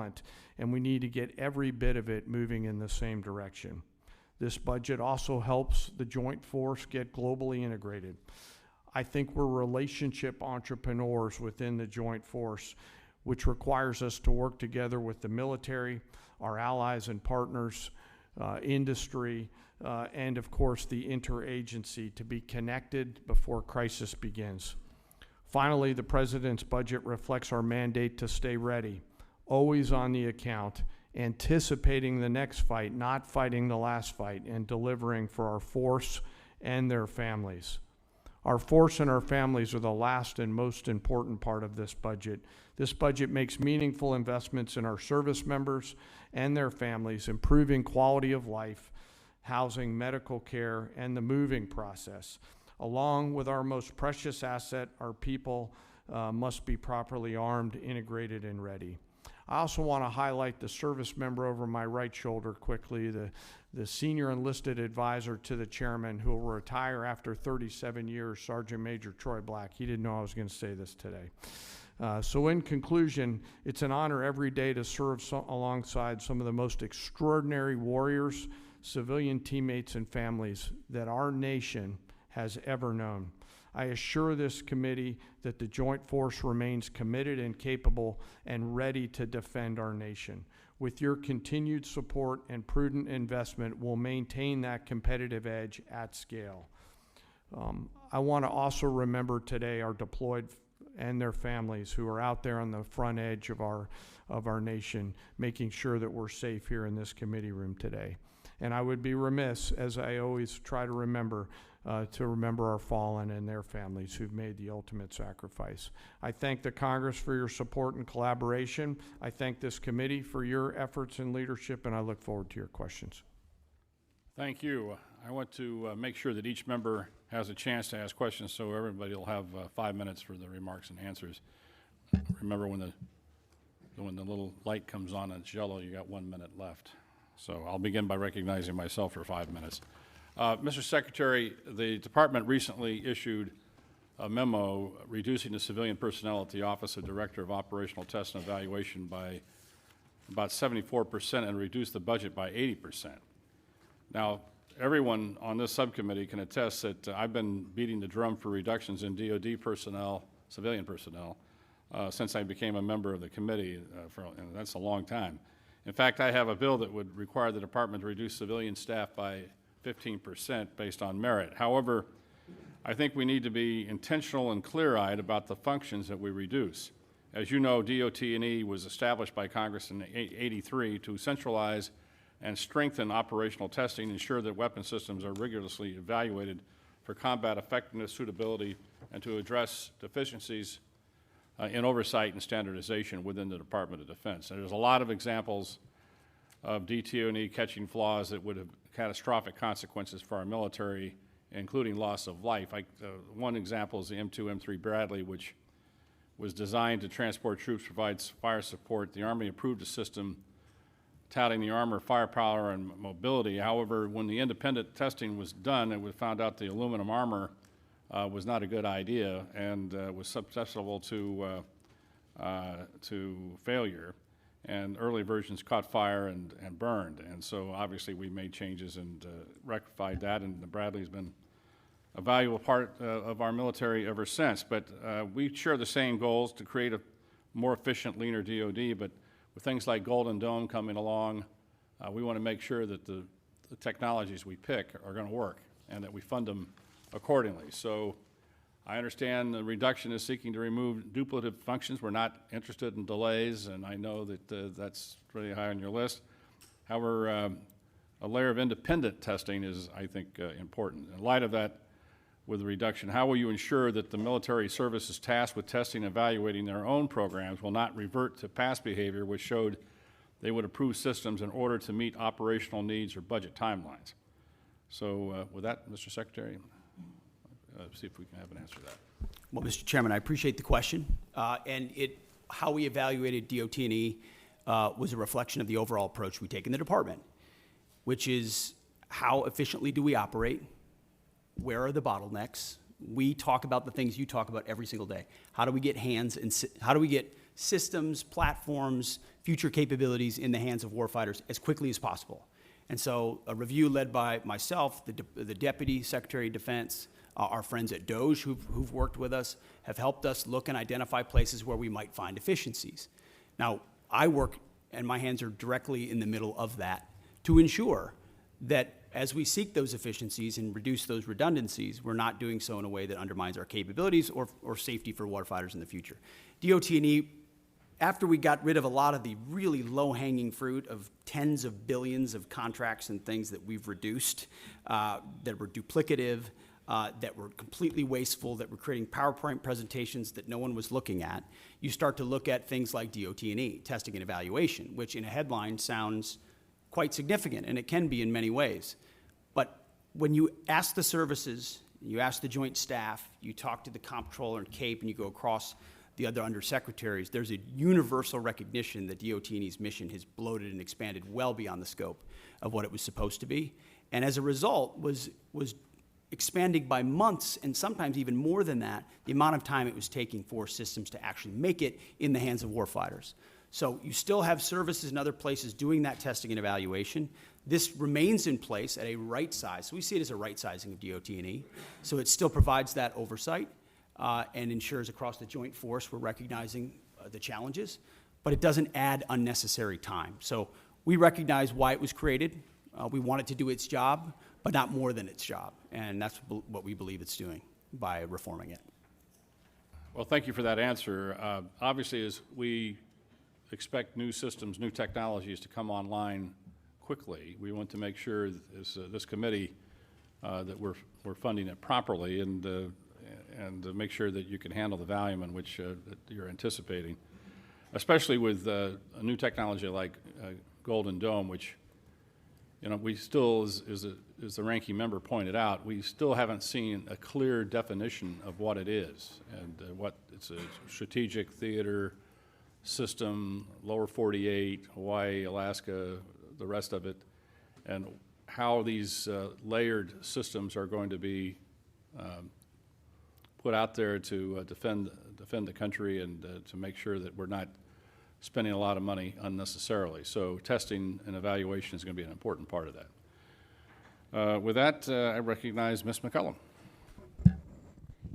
and we need to get every bit of it moving in the same direction. This budget also helps the joint force get globally integrated. I think we're relationship entrepreneurs within the joint force, which requires us to work together with the military, our allies and partners, industry, and of course the interagency to be connected before crisis begins. Finally, the President's budget reflects our mandate to stay ready, always on the account, anticipating the next fight, not fighting the last fight, and delivering for our force and their families. Our force and our families are the last and most important part of this budget. This budget makes meaningful investments in our service members and their families, improving quality of life, housing, medical care, and the moving process. Along with our most precious asset, our people must be properly armed, integrated, and ready. I also want to highlight the service member over my right shoulder quickly, the senior enlisted advisor to the chairman who will retire after 37 years, Sergeant Major Troy Black. He didn't know I was going to say this today. So in conclusion, it's an honor every day to serve alongside some of the most extraordinary warriors, civilian teammates, and families that our nation has ever known. I assure this committee that the Joint Force remains committed and capable and ready to defend our nation. With your continued support and prudent investment, we'll maintain that competitive edge at scale. I want to also remember today our deployed and their families who are out there on the front edge of our nation, making sure that we're safe here in this committee room today. And I would be remiss, as I always try to remember our fallen and their families who've made the ultimate sacrifice. I thank the Congress for your support and collaboration. I thank this committee for your efforts and leadership, and I look forward to your questions. Thank you. I want to make sure that each member has a chance to ask questions, so everybody will have 5 minutes for the remarks and answers. Remember, when the little light comes on and it's yellow, you got 1 minute left. So I'll begin by recognizing myself for 5 minutes. Mr. Secretary, the department recently issued a memo reducing the civilian personnel at the Office of Director of Operational Test and Evaluation by about 74% and reduced the budget by 80%. Now, everyone on this subcommittee can attest that I've been beating the drum for reductions in DoD personnel, civilian personnel, since I became a member of the committee, and that's a long time. In fact, I have a bill that would require the department to reduce civilian staff by 15% based on merit. However, I think we need to be intentional and clear-eyed about the functions that we reduce. As you know, DOT&E was established by Congress in '83 to centralize and strengthen operational testing, ensure that weapon systems are rigorously evaluated for combat effectiveness, suitability, and to address deficiencies in oversight and standardization within the Department of Defense. And there's a lot of examples of DT&E catching flaws that would have catastrophic consequences for our military, including loss of life. One example is the M2, M3 Bradley, which was designed to transport troops, provides fire support. The Army approved a system touting the armor, firepower, and mobility. However, when the independent testing was done, it was found out the aluminum armor was not a good idea and was susceptible to failure. And early versions caught fire and burned. And so obviously we made changes and rectified that, and the Bradley's been a valuable part of our military ever since. But we share the same goals to create a more efficient, leaner DoD, but with things like Golden Dome coming along, we want to make sure that the technologies we pick are going to work and that we fund them accordingly. So I understand the reduction is seeking to remove duplicative functions. We're not interested in delays, and I know that that's really high on your list. However, a layer of independent testing is, I think, important. In light of that, with the reduction, how will you ensure that the military services tasked with testing and evaluating their own programs will not revert to past behavior which showed they would approve systems in order to meet operational needs or budget timelines? So with that, Mr. Secretary, see if we can have an answer to that. Well, Mr. Chairman, I appreciate the question. And how we evaluated DOT&E was a reflection of the overall approach we take in the department, which is how efficiently do we operate? Where are the bottlenecks? We talk about the things you talk about every single day. How do we get systems, platforms, future capabilities in the hands of warfighters as quickly as possible. And so a review led by myself, the Deputy Secretary of Defense, our friends at DOGE who've worked with us, have helped us look and identify places where we might find efficiencies. Now, I work, and my hands are directly in the middle of that, to ensure that as we seek those efficiencies and reduce those redundancies, we're not doing so in a way that undermines our capabilities or safety for warfighters in the future. DOT&E, after we got rid of a lot of the really low-hanging fruit of tens of billions of contracts and things that we've reduced, that were duplicative, that were completely wasteful, that were creating PowerPoint presentations that no one was looking at, you start to look at things like DOT&E, testing and evaluation, which in a headline sounds quite significant, and it can be in many ways. But when you ask the services, you ask the joint staff, you talk to the comptroller and CAPE, and you go across the other undersecretaries, there's a universal recognition that DOT&E's mission has bloated and expanded well beyond the scope of what it was supposed to be. And as a result, was expanding by months, and sometimes even more than that, the amount of time it was taking for systems to actually make it in the hands of warfighters. So you still have services in other places doing that testing and evaluation. This remains in place at a right size. So we see it as a right sizing of DOT&E. So it still provides that oversight and ensures across the joint force we're recognizing the challenges, but it doesn't add unnecessary time. So we recognize why it was created. We want it to do its job, but not more than its job. And that's what we believe it's doing by reforming it. Well, thank you for that answer. Obviously, as we expect new systems, new technologies to come online quickly, we want to make sure as this committee that we're funding it properly and make sure that you can handle the volume in which that you're anticipating, especially with a new technology like Golden Dome, which, you know, we still, as the ranking member pointed out, we still haven't seen a clear definition of what it is and what it's a strategic theater system, lower 48, Hawaii, Alaska, the rest of it, and how these layered systems are going to be put out there to defend the country and to make sure that we're not spending a lot of money unnecessarily. So testing and evaluation is going to be an important part of that. With that, I recognize Ms. McCullum.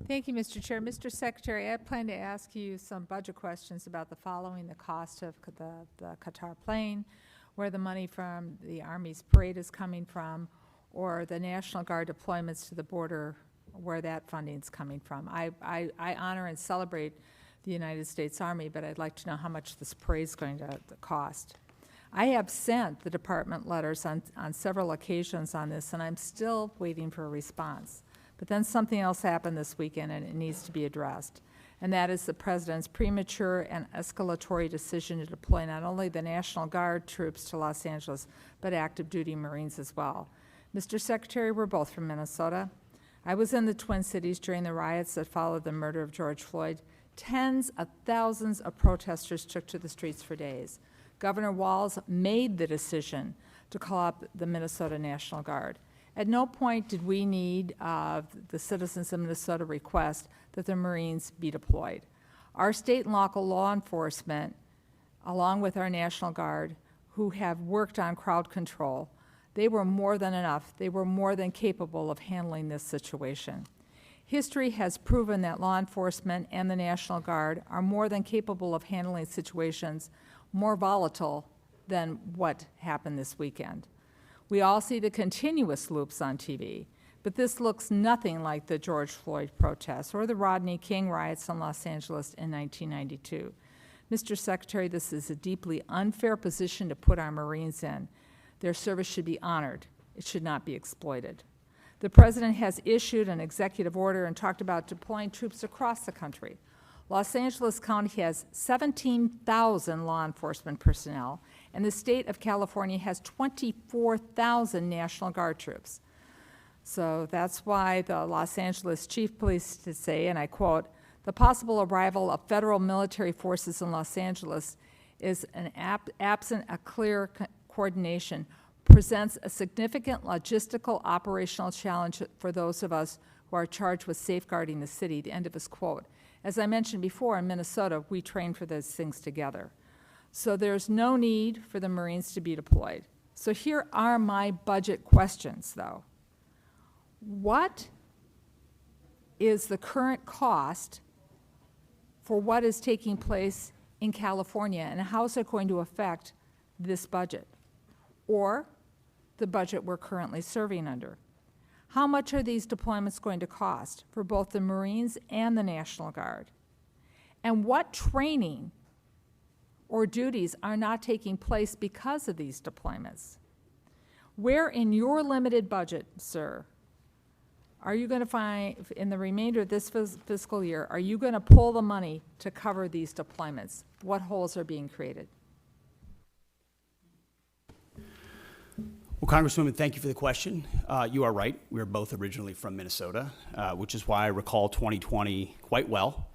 Thank you, Mr. Chair. Mr. Secretary, I plan to ask you some budget questions about the following: the cost of the Qatar plane, where the money from the Army's parade is coming from, or the National Guard deployments to the border, where that funding is coming from. I honor and celebrate the United States Army, but I'd like to know how much this parade is going to cost. I have sent the department letters on several occasions on this, and I'm still waiting for a response. But then something else happened this weekend, and it needs to be addressed. And that is the President's premature and escalatory decision to deploy not only the National Guard troops to Los Angeles, but active duty Marines as well. Mr. Secretary, we're both from Minnesota. I was in the Twin Cities during the riots that followed the murder of George Floyd. Tens of thousands of protesters took to the streets for days. Governor Walz made the decision to call up the Minnesota National Guard. At no point did we need the citizens of Minnesota request that the Marines be deployed. Our state and local law enforcement, along with our National Guard, who have worked on crowd control, they were more than enough. They were more than capable of handling this situation. History has proven that law enforcement and the National Guard are more than capable of handling situations more volatile than what happened this weekend. We all see the continuous loops on TV, but this looks nothing like the George Floyd protests or the Rodney King riots in Los Angeles in 1992. Mr. Secretary, this is a deeply unfair position to put our Marines in. Their service should be honored. It should not be exploited. The President has issued an executive order and talked about deploying troops across the country. Los Angeles County has 17,000 law enforcement personnel, and the state of California has 24,000 National Guard troops. So that's why the Los Angeles Chief Police to say, and I quote, "The possible arrival of federal military forces in Los Angeles is absent a clear coordination, presents a significant logistical operational challenge for those of us who are charged with safeguarding the city," the end of his quote. As I mentioned before, in Minnesota, we train for those things together. So there's no need for the Marines to be deployed. So here are my budget questions, though. What is the current cost for what is taking place in California, and how is it going to affect this budget or the budget we're currently serving under? How much are these deployments going to cost for both the Marines and the National Guard? And what training or duties are not taking place because of these deployments? Where in your limited budget, sir, are you going to find, in the remainder of this fiscal year, are you going to pull the money to cover these deployments? What holes are being created? Well, Congresswoman, thank you for the question. You are right. We are both originally from Minnesota, which is why I recall 2020 quite well,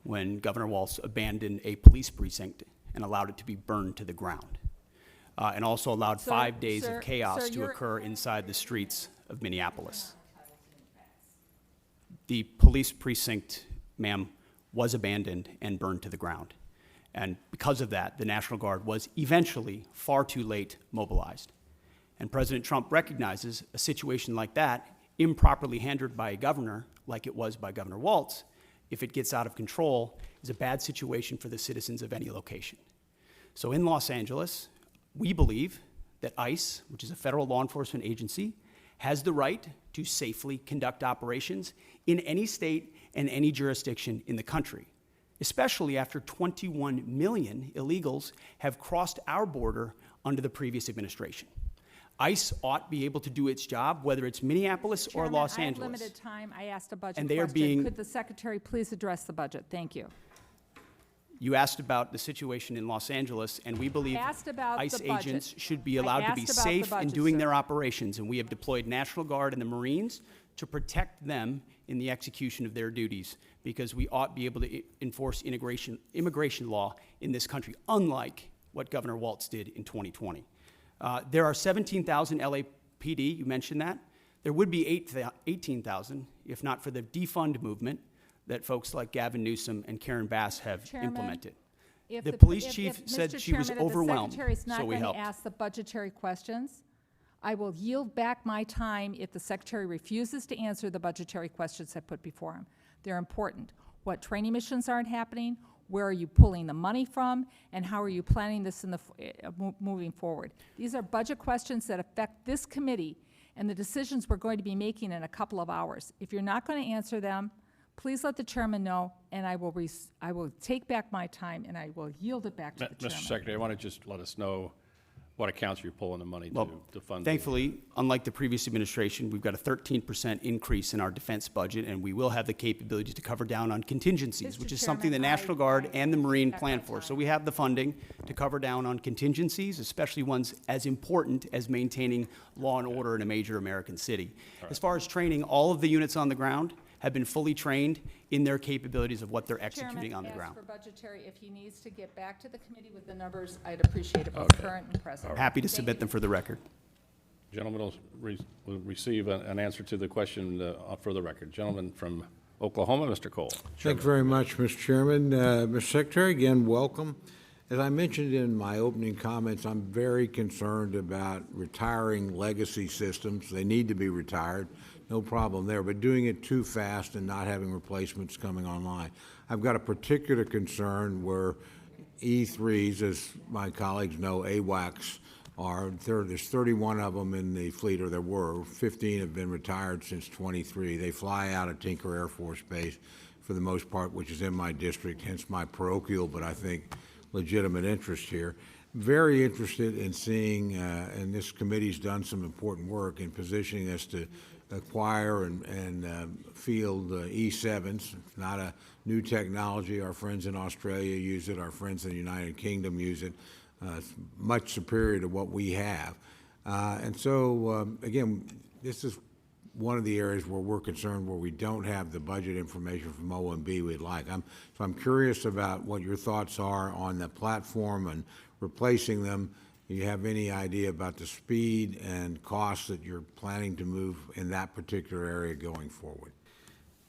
when Governor Walz abandoned a police precinct and allowed it to be burned to the ground, and also allowed 5 days of chaos to occur inside the streets of Minneapolis. The police precinct, ma'am, was abandoned and burned to the ground. And because of that, the National Guard was eventually far too late mobilized. And President Trump recognizes a situation like that, improperly handled by a governor, like it was by Governor Walz, if it gets out of control, is a bad situation for the citizens of any location. So in Los Angeles, we believe that ICE, which is a federal law enforcement agency, has the right to safely conduct operations in any state and any jurisdiction in the country, especially after 21 million illegals have crossed our border under the previous administration. ICE ought to be able to do its job, whether it's Minneapolis or Los Angeles. I have limited time. I asked a budget And they are question. Could the Secretary please address the budget? Thank you. You asked about the situation in Los Angeles, and we believe ICE agents should be allowed to be safe in doing their operations, and we have deployed National Guard and the Marines to protect them in the execution of their duties, because we ought to be able to enforce immigration law in this country, unlike what Governor Walz did in 2020. There are 17,000 LAPD, you mentioned that. There would be 18,000 if not for the defund movement that folks like Gavin Newsom and Karen Bass have implemented. The police chief said she was overwhelmed, so we helped. If the Secretary's not going to ask the budgetary questions, I will yield back my time if the Secretary refuses to answer the budgetary questions I put before him. They're important. What training missions aren't happening? Where are you pulling the money from? And how are you planning this in the moving forward? These are budget questions that affect this committee and the decisions we're going to be making in a couple of hours. If you're not going to answer them, please let the chairman know, and I will take back my time and I will yield it back to the chairman. Mr. Secretary, I want to just let us know what accounts you're pulling the money to fund. Thankfully, unlike the previous administration, we've got a 13% increase in our defense budget, and we will have the capability to cover down on contingencies, which is something the National Guard and the Marine plan for. So we have the funding to cover down on contingencies, especially ones as important as maintaining law and order in a major American city. As far as training, all of the units on the ground have been fully trained in their capabilities of what they're executing on the ground. For budgetary, if he needs to get back to the committee with the numbers, I'd appreciate it, both current and present. Happy to submit them for the record. Gentlemen will receive an answer to the question for the record. Gentleman from Oklahoma, Mr. Cole. Thank you very much, Mr. Chairman. Mr. Secretary, again, welcome. As I mentioned in my opening comments, I'm very concerned about retiring legacy systems. They need to be retired. No problem there, but doing it too fast and not having replacements coming online. I've got a particular concern where E3s, as my colleagues know, AWACS are. There's 31 of them in the fleet, or there were. 15 have been retired since 23. They fly out of Tinker Air Force Base for the most part, which is in my district, hence my parochial, but I think legitimate interest here. Very interested in seeing, and this committee's done some important work in positioning us to acquire and field E7s. It's not a new technology. Our friends in Australia use it. Our friends in the United Kingdom use it. It's much superior to what we have. And so, again, this is one of the areas where we're concerned where we don't have the budget information from OMB we'd like. So I'm curious about what your thoughts are on the platform and replacing them. Do you have any idea about the speed and costs that you're planning to move in that particular area going forward?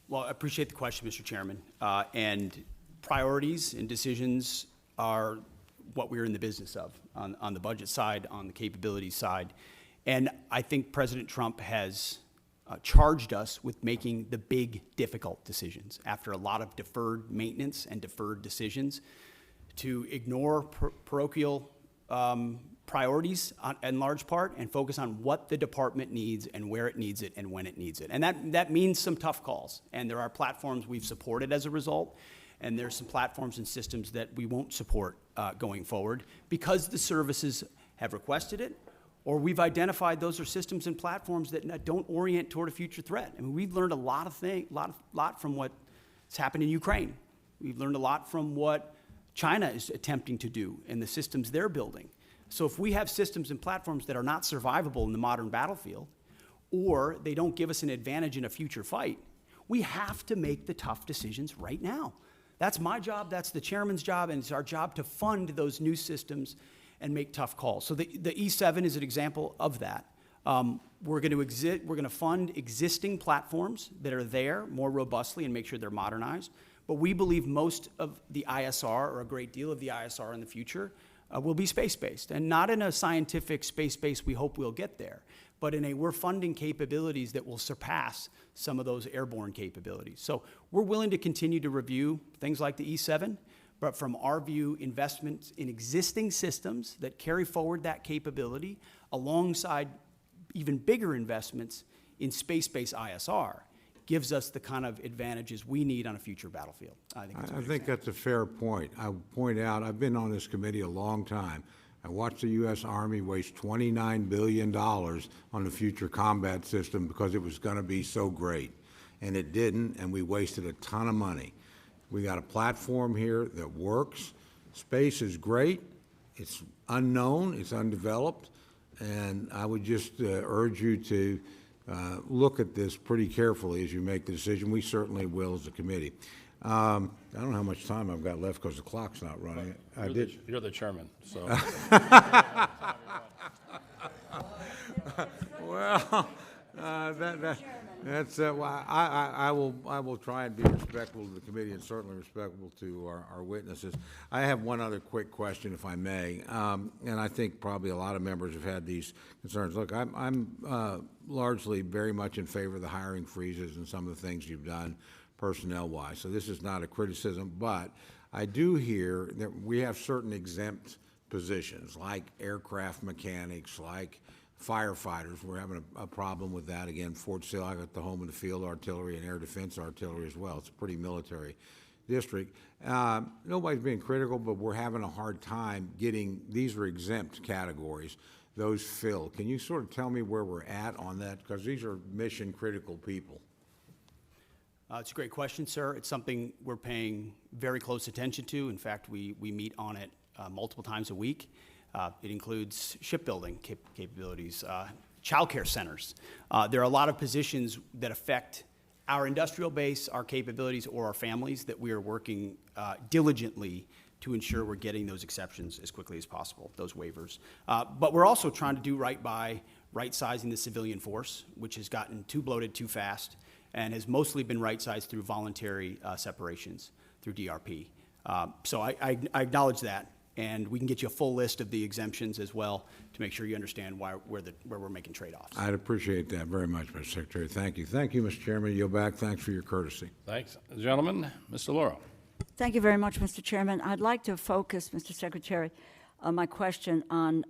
Well, I appreciate the question, Mr. Chairman. And priorities and decisions are what we're in the business of on the budget side, on the capabilities side. And I think President Trump has charged us with making the big, difficult decisions after a lot of deferred maintenance and deferred decisions to ignore parochial priorities in large part and focus on what the department needs and where it needs it and when it needs it. And that means some tough calls. And there are platforms we've supported as a result, and there's some platforms and systems that we won't support going forward because the services have requested it, or we've identified those are systems and platforms that don't orient toward a future threat. I mean, we've learned a lot from what's happened in Ukraine. We've learned a lot from what China is attempting to do and the systems they're building. So if we have systems and platforms that are not survivable in the modern battlefield, or they don't give us an advantage in a future fight, we have to make the tough decisions right now. That's my job, that's the chairman's job, and it's our job to fund those new systems and make tough calls. So the E7 is an example of that. We're going to fund existing platforms that are there more robustly and make sure they're modernized. But we believe most of the ISR, or a great deal of the ISR in the future, will be space-based, and not in a scientific space-based, we hope we'll get there, but in we're funding capabilities that will surpass some of those airborne capabilities. So we're willing to continue to review things like the E7, but from our view, investments in existing systems that carry forward that capability alongside even bigger investments in space-based ISR gives us the kind of advantages we need on a future battlefield. I think that's a fair point. I'll point out, I've been on this committee a long time. I watched the U.S. Army waste $29 billion on the future combat system because it was going to be so great. And it didn't, and we wasted a ton of money. We got a platform here that works. Space is great. It's unknown. It's undeveloped. And I would just urge you to look at this pretty carefully as you make the decision. We certainly will as a committee. I don't know how much time I've got left because the clock's not running. You're the chairman, so. Well, that's why I will try and be respectful to the committee and certainly respectful to our witnesses. I have one other quick question, if I may, and I think probably a lot of members have had these concerns. Look, I'm largely very much in favor of the hiring freezes and some of the things you've done personnel-wise. So this is not a criticism, but I do hear that we have certain exempt positions like aircraft mechanics, like firefighters. We're having a problem with that. Again, Fort Sill, I got the home and the field artillery and air defense artillery as well. It's a pretty military district. Nobody's being critical, but we're having a hard time getting, these are exempt categories, those filled. Can you sort of tell me where we're at on that? Because these are mission critical people. It's a great question, sir. It's something we're paying very close attention to. In fact, we meet on it multiple times a week. It includes shipbuilding capabilities, childcare centers. There are a lot of positions that affect our industrial base, our capabilities, or our families that we are working diligently to ensure we're getting those exceptions as quickly as possible, those waivers. But we're also trying to do right by right-sizing the civilian force, which has gotten too bloated too fast and has mostly been right-sized through voluntary separations through DRP. So I acknowledge that. And we can get you a full list of the exemptions as well to make sure you understand where we're making trade-offs. I'd appreciate that very much, Mr. Secretary. Thank you. Thank you, Mr. Chairman. Yield back. Thanks for your courtesy. Thanks. Gentlemen, Ms. DeLauro. Thank you very much, Mr. Chairman. I'd like to focus, Mr. Secretary, my question on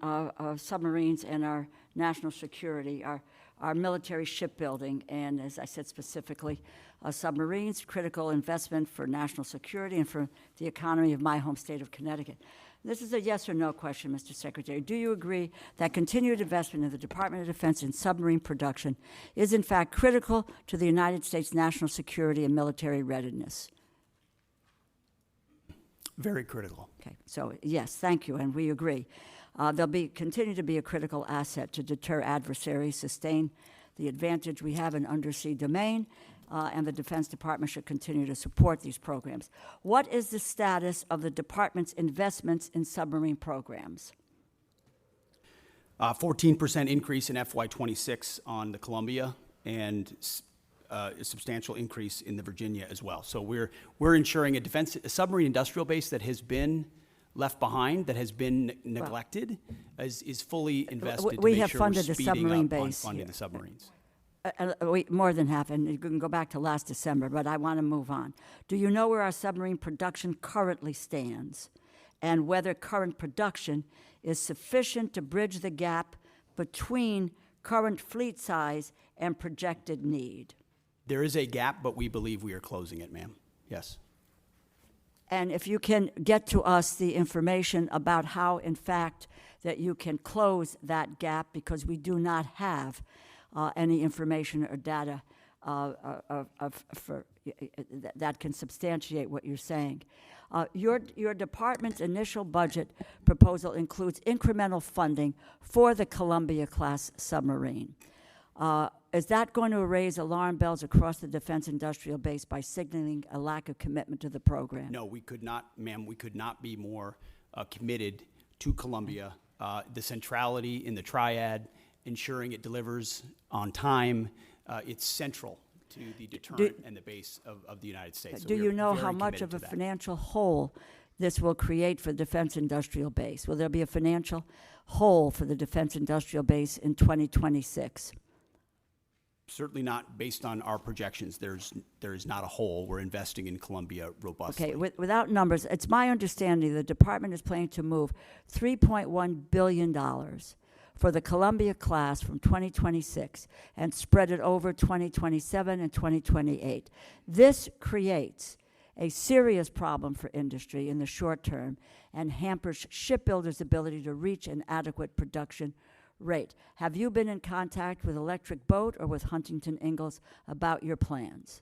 submarines and our national security, our military shipbuilding, and as I said specifically, submarines, critical investment for national security and for the economy of my home state of Connecticut. This is a yes or no question, Mr. Secretary. Do you agree that continued investment in the Department of Defense in submarine production is in fact critical to the United States national security and military readiness? Very critical. Okay, so yes, thank you, and we agree. They'll continue to be a critical asset to deter adversaries, sustain the advantage we have in undersea domain, and the Defense Department should continue to support these programs. What is the status of the department's investments in submarine programs? 14% increase in FY26 on the Columbia, and a substantial increase in the Virginia as well. So we're ensuring a submarine industrial base that has been left behind, that has been neglected, is fully invested to we make have sure funded we're the speeding submarine up on base funding here. the submarines. We, more than half, and you can go back to last December, but I want to move on. Do you know where our submarine production currently stands, and whether current production is sufficient to bridge the gap between current fleet size and projected need? There is a gap, but we believe we are closing it, ma'am. Yes. And if you can get to us the information about how, in fact, that you can close that gap, because we do not have any information or data that can substantiate what you're saying. Your department's initial budget proposal includes incremental funding for the Columbia-class submarine. Is that going to raise alarm bells across the defense industrial base by signaling a lack of commitment to the program? No, we could not, ma'am, we could not be more committed to Columbia. The centrality in the triad, ensuring it delivers on time, it's central to the deterrent and the base of the United States. So Do we you are know very how much committed of a to that. financial hole this will create for the defense industrial base? Will there be a financial hole for the defense industrial base in 2026? Certainly not based on our projections. There is not a hole. We're investing in Columbia robustly. Okay, without numbers, it's my understanding the department is planning to move $3.1 billion for the Columbia class from 2026 and spread it over 2027 and 2028. This creates a serious problem for industry in the short term and hampers shipbuilders' ability to reach an adequate production rate. Have you been in contact with Electric Boat or with Huntington Ingalls about your plans?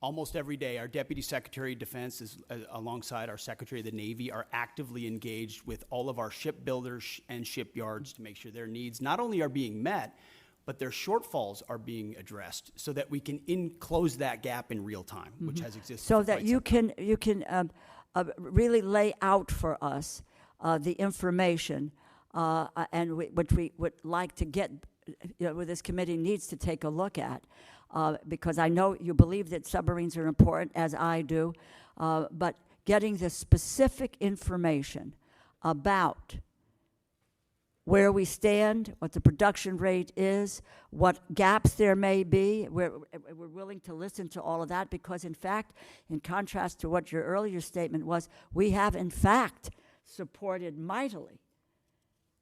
Almost every day, our Deputy Secretary of Defense, alongside our Secretary of the Navy, are actively engaged with all of our shipbuilders and shipyards to make sure their needs not only are being met, but their shortfalls are being addressed so that we can close that gap in real time, which has existed So for that quite you some time. can really lay out for us the information and which we would like to get, what this committee needs to take a look at, because I know you believe that submarines are important, as I do, but getting the specific information about where we stand, what the production rate is, what gaps there may be. We're willing to listen to all of that because, in fact, in contrast to what your earlier statement was, we have, in fact, supported mightily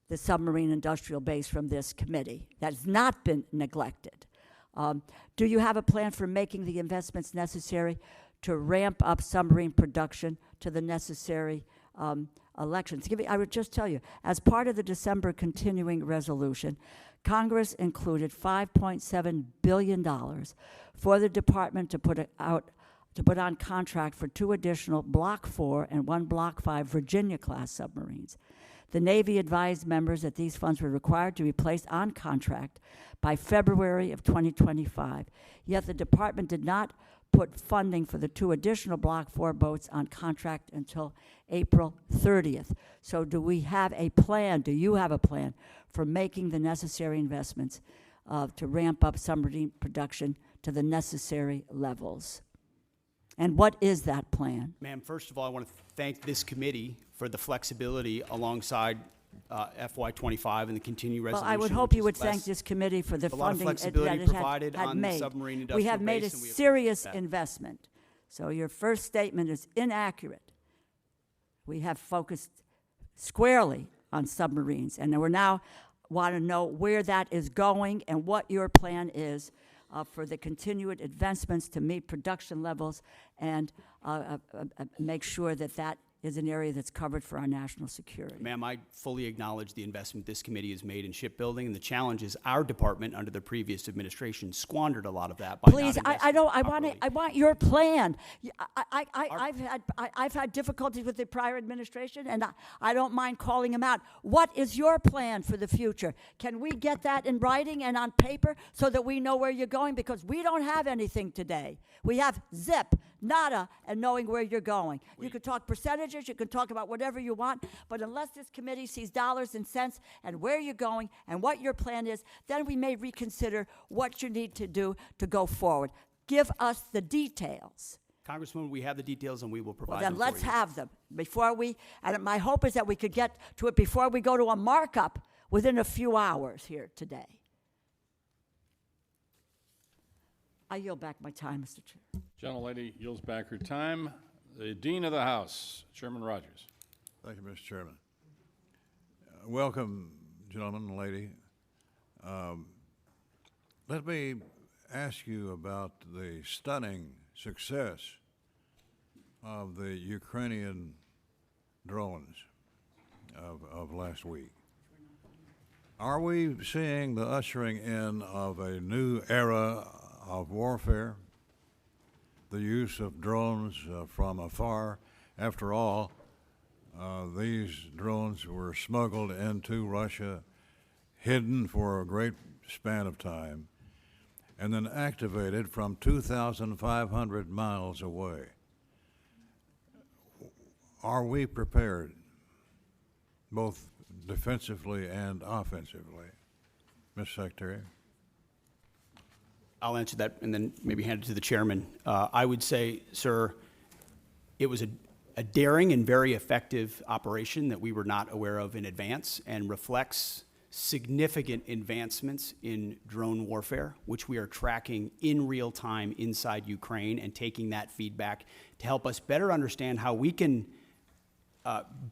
the submarine industrial base from this committee. That has not been neglected. Do you have a plan for making the investments necessary to ramp up submarine production to the necessary elections? I would just tell you, as part of the December continuing resolution, Congress included $5.7 billion for the department to put on contract for 2 additional Block 4 and 1 Block 5 Virginia-class submarines. The Navy advised members that these funds were required to be placed on contract by February of 2025, yet the department did not put funding for the 2 additional Block 4 boats on contract until April 30th. So do we have a plan, do you have a plan for making the necessary investments to ramp up submarine production to the necessary levels? And what is that plan? Ma'am, first of all, I want to thank this committee for the flexibility alongside FY25 and the continued resolution. Well, I would hope you would thank this committee for the a lot of funding that flexibility it provided had on the made. submarine We industrial have made a base, and we have- serious that. investment. So your first statement is inaccurate. We have focused squarely on submarines, and we now want to know where that is going and what your plan is for the continued advancements to meet production levels and make sure that that is an area that's covered for our national security. Ma'am, I fully acknowledge the investment this committee has made in shipbuilding, and the challenge is our department under the previous administration squandered a lot of that by Please, not I don't. investing I want your plan. I've had difficulties with the prior administration, and I don't mind calling them out. What is your plan for the future? Can we get that in writing and on paper so that we know where you're going? Because we don't have anything today. We have zip, Nada, and knowing where you're going. You can talk percentages, you can talk about whatever you want, but unless this committee sees dollars and cents and where you're going and what your plan is, then we may reconsider what you need to do to go forward. Give us the details. Congresswoman, we have the details and we will provide Well, them then for let's you. have them before we, and my hope is that we could get to it before we go to a markup within a few hours here today. I yield back my time, Mr. Chair. Gentlelady yields back her time. The Dean of the House, Chairman Rogers. Thank you, Mr. Chairman. Welcome, gentlemen and lady. Let me ask you about the stunning success of the Ukrainian drones of last week. Are we seeing the ushering in of a new era of warfare? The use of drones from afar. After all, these drones were smuggled into Russia, hidden for a great span of time, and then activated from 2,500 miles away. Are we prepared, both defensively and offensively? Ms. Secretary? I'll answer that and then maybe hand it to the chairman. I would say, sir, it was a daring and very effective operation that we were not aware of in advance and reflects significant advancements in drone warfare, which we are tracking in real time inside Ukraine and taking that feedback to help us better understand how we can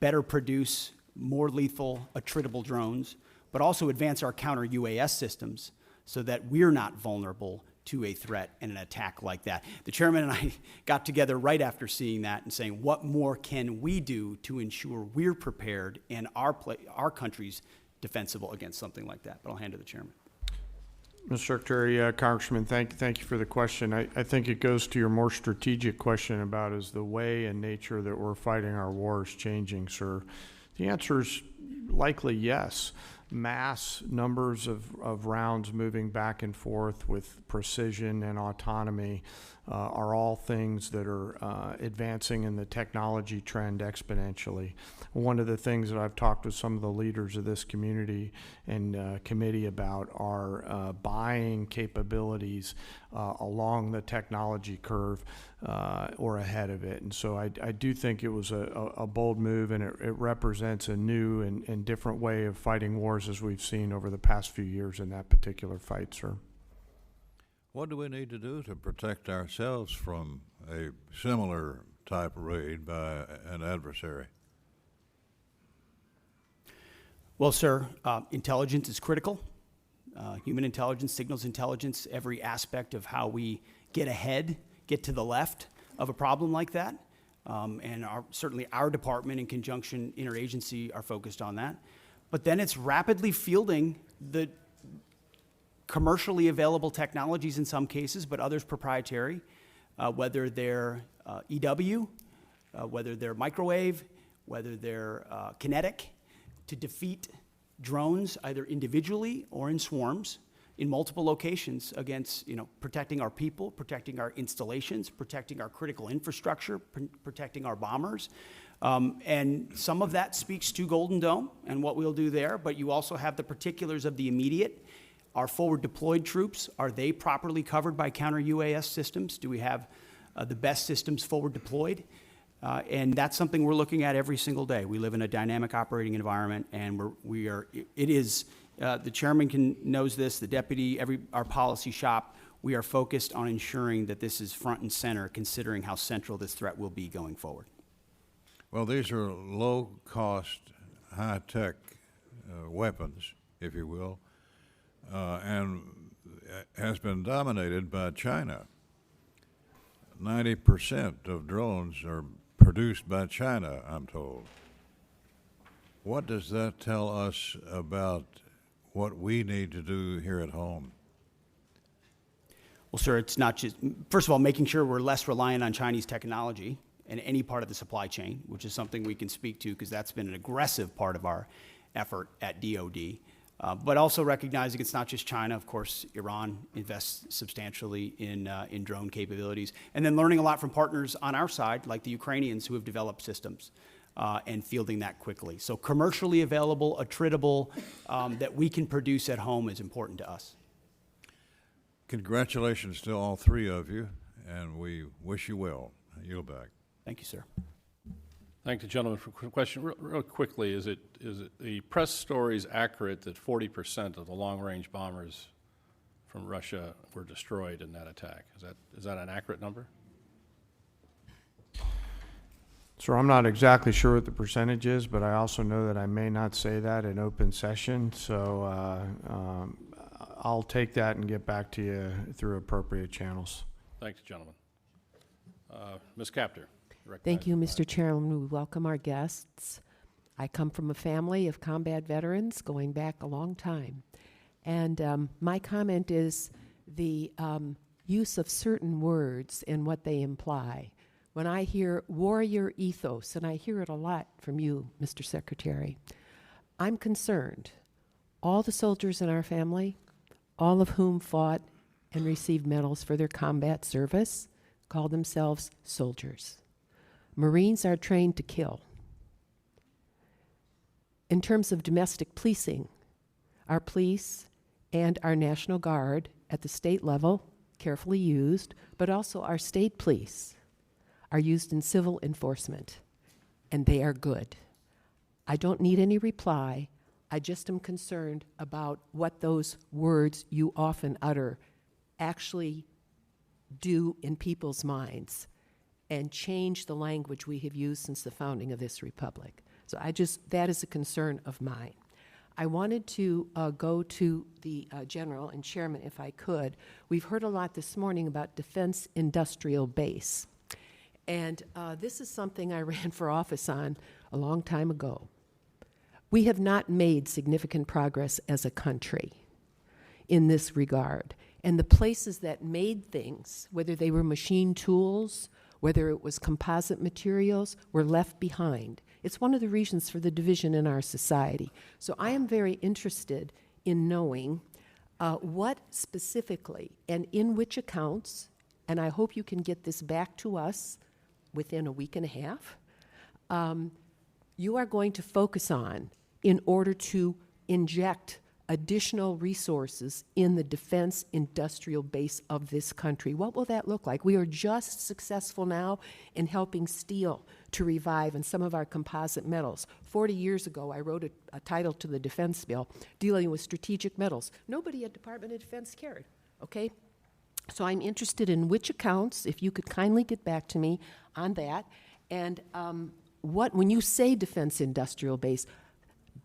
better produce more lethal, attritable drones, but also advance our counter-UAS systems so that we're not vulnerable to a threat and an attack like that. The chairman and I got together right after seeing that and saying, what more can we do to ensure we're prepared and our country's defensible against something like that? But I'll hand it to the chairman. Mr. Secretary, Congressman, thank you for the question. I think it goes to your more strategic question about is the way and nature that we're fighting our wars changing, sir? The answer is likely yes. Mass numbers of rounds moving back and forth with precision and autonomy are all things that are advancing in the technology trend exponentially. One of the things that I've talked with some of the leaders of this community and committee about are buying capabilities along the technology curve or ahead of it. And so I do think it was a bold move, and it represents a new and different way of fighting wars as we've seen over the past few years in that particular fight, sir. What do we need to do to protect ourselves from a similar type raid by an adversary? Well, sir, intelligence is critical. Human intelligence, signals intelligence, every aspect of how we get ahead, get to the left of a problem like that. And certainly our department in conjunction, interagency, are focused on that. But then it's rapidly fielding the commercially available technologies in some cases, but others proprietary, whether they're EW, whether they're microwave, whether they're kinetic, to defeat drones either individually or in swarms in multiple locations against, protecting our people, protecting our installations, protecting our critical infrastructure, protecting our bombers. And some of that speaks to Golden Dome and what we'll do there, but you also have the particulars of the immediate. Our forward deployed troops, are they properly covered by counter-UAS systems? Do we have the best systems forward deployed? And that's something we're looking at every single day. We live in a dynamic operating environment, and the chairman knows this, the deputy, our policy shop, we are focused on ensuring that this is front and center, considering how central this threat will be going forward. Well, these are low-cost, high-tech weapons, if you will, and has been dominated by China. 90% of drones are produced by China, I'm told. What does that tell us about what we need to do here at home? Well, sir, it's not just, first of all, making sure we're less reliant on Chinese technology in any part of the supply chain, which is something we can speak to because that's been an aggressive part of our effort at DOD. But also recognizing it's not just China. Of course, Iran invests substantially in drone capabilities. And then learning a lot from partners on our side, like the Ukrainians who have developed systems and fielding that quickly. So commercially available, attritable, that we can produce at home is important to us. Congratulations to all three of you, and we wish you well. I yield back. Thank you, sir. Thank the gentleman for the question. Real quickly, is it the press stories accurate that 40% of the long-range bombers from Russia were destroyed in that attack? Is that an accurate number? So I'm not exactly sure what the percentage is, but I also know that I may not say that in open session. So I'll take that and get back to you through appropriate channels. Thanks, gentlemen. Ms. Capter. Thank you, Mr. Chairman. We welcome our guests. I come from a family of combat veterans going back a long time. And my comment is the use of certain words and what they imply. When I hear warrior ethos, and I hear it a lot from you, Mr. Secretary, I'm concerned. All the soldiers in our family, all of whom fought and received medals for their combat service, call themselves soldiers. Marines are trained to kill. In terms of domestic policing, our police and our National Guard at the state level, carefully used, but also our state police are used in civil enforcement, and they are good. I don't need any reply. I just am concerned about what those words you often utter actually do in people's minds and change the language we have used since the founding of this republic. So that is a concern of mine. I wanted to go to the General and Chairman, if I could. We've heard a lot this morning about defense industrial base. And this is something I ran for office on a long time ago. We have not made significant progress as a country in this regard. And the places that made things, whether they were machine tools, whether it was composite materials, were left behind. It's one of the reasons for the division in our society. So I am very interested in knowing what specifically and in which accounts, and I hope you can get this back to us within a week and a half, you are going to focus on in order to inject additional resources in the defense industrial base of this country. What will that look like? We are just successful now in helping steel to revive and some of our composite metals. 40 years ago, I wrote a title to the defense bill dealing with strategic metals. Nobody at Department of Defense cared, okay? So I'm interested in which accounts, if you could kindly get back to me on that, and when you say defense industrial base,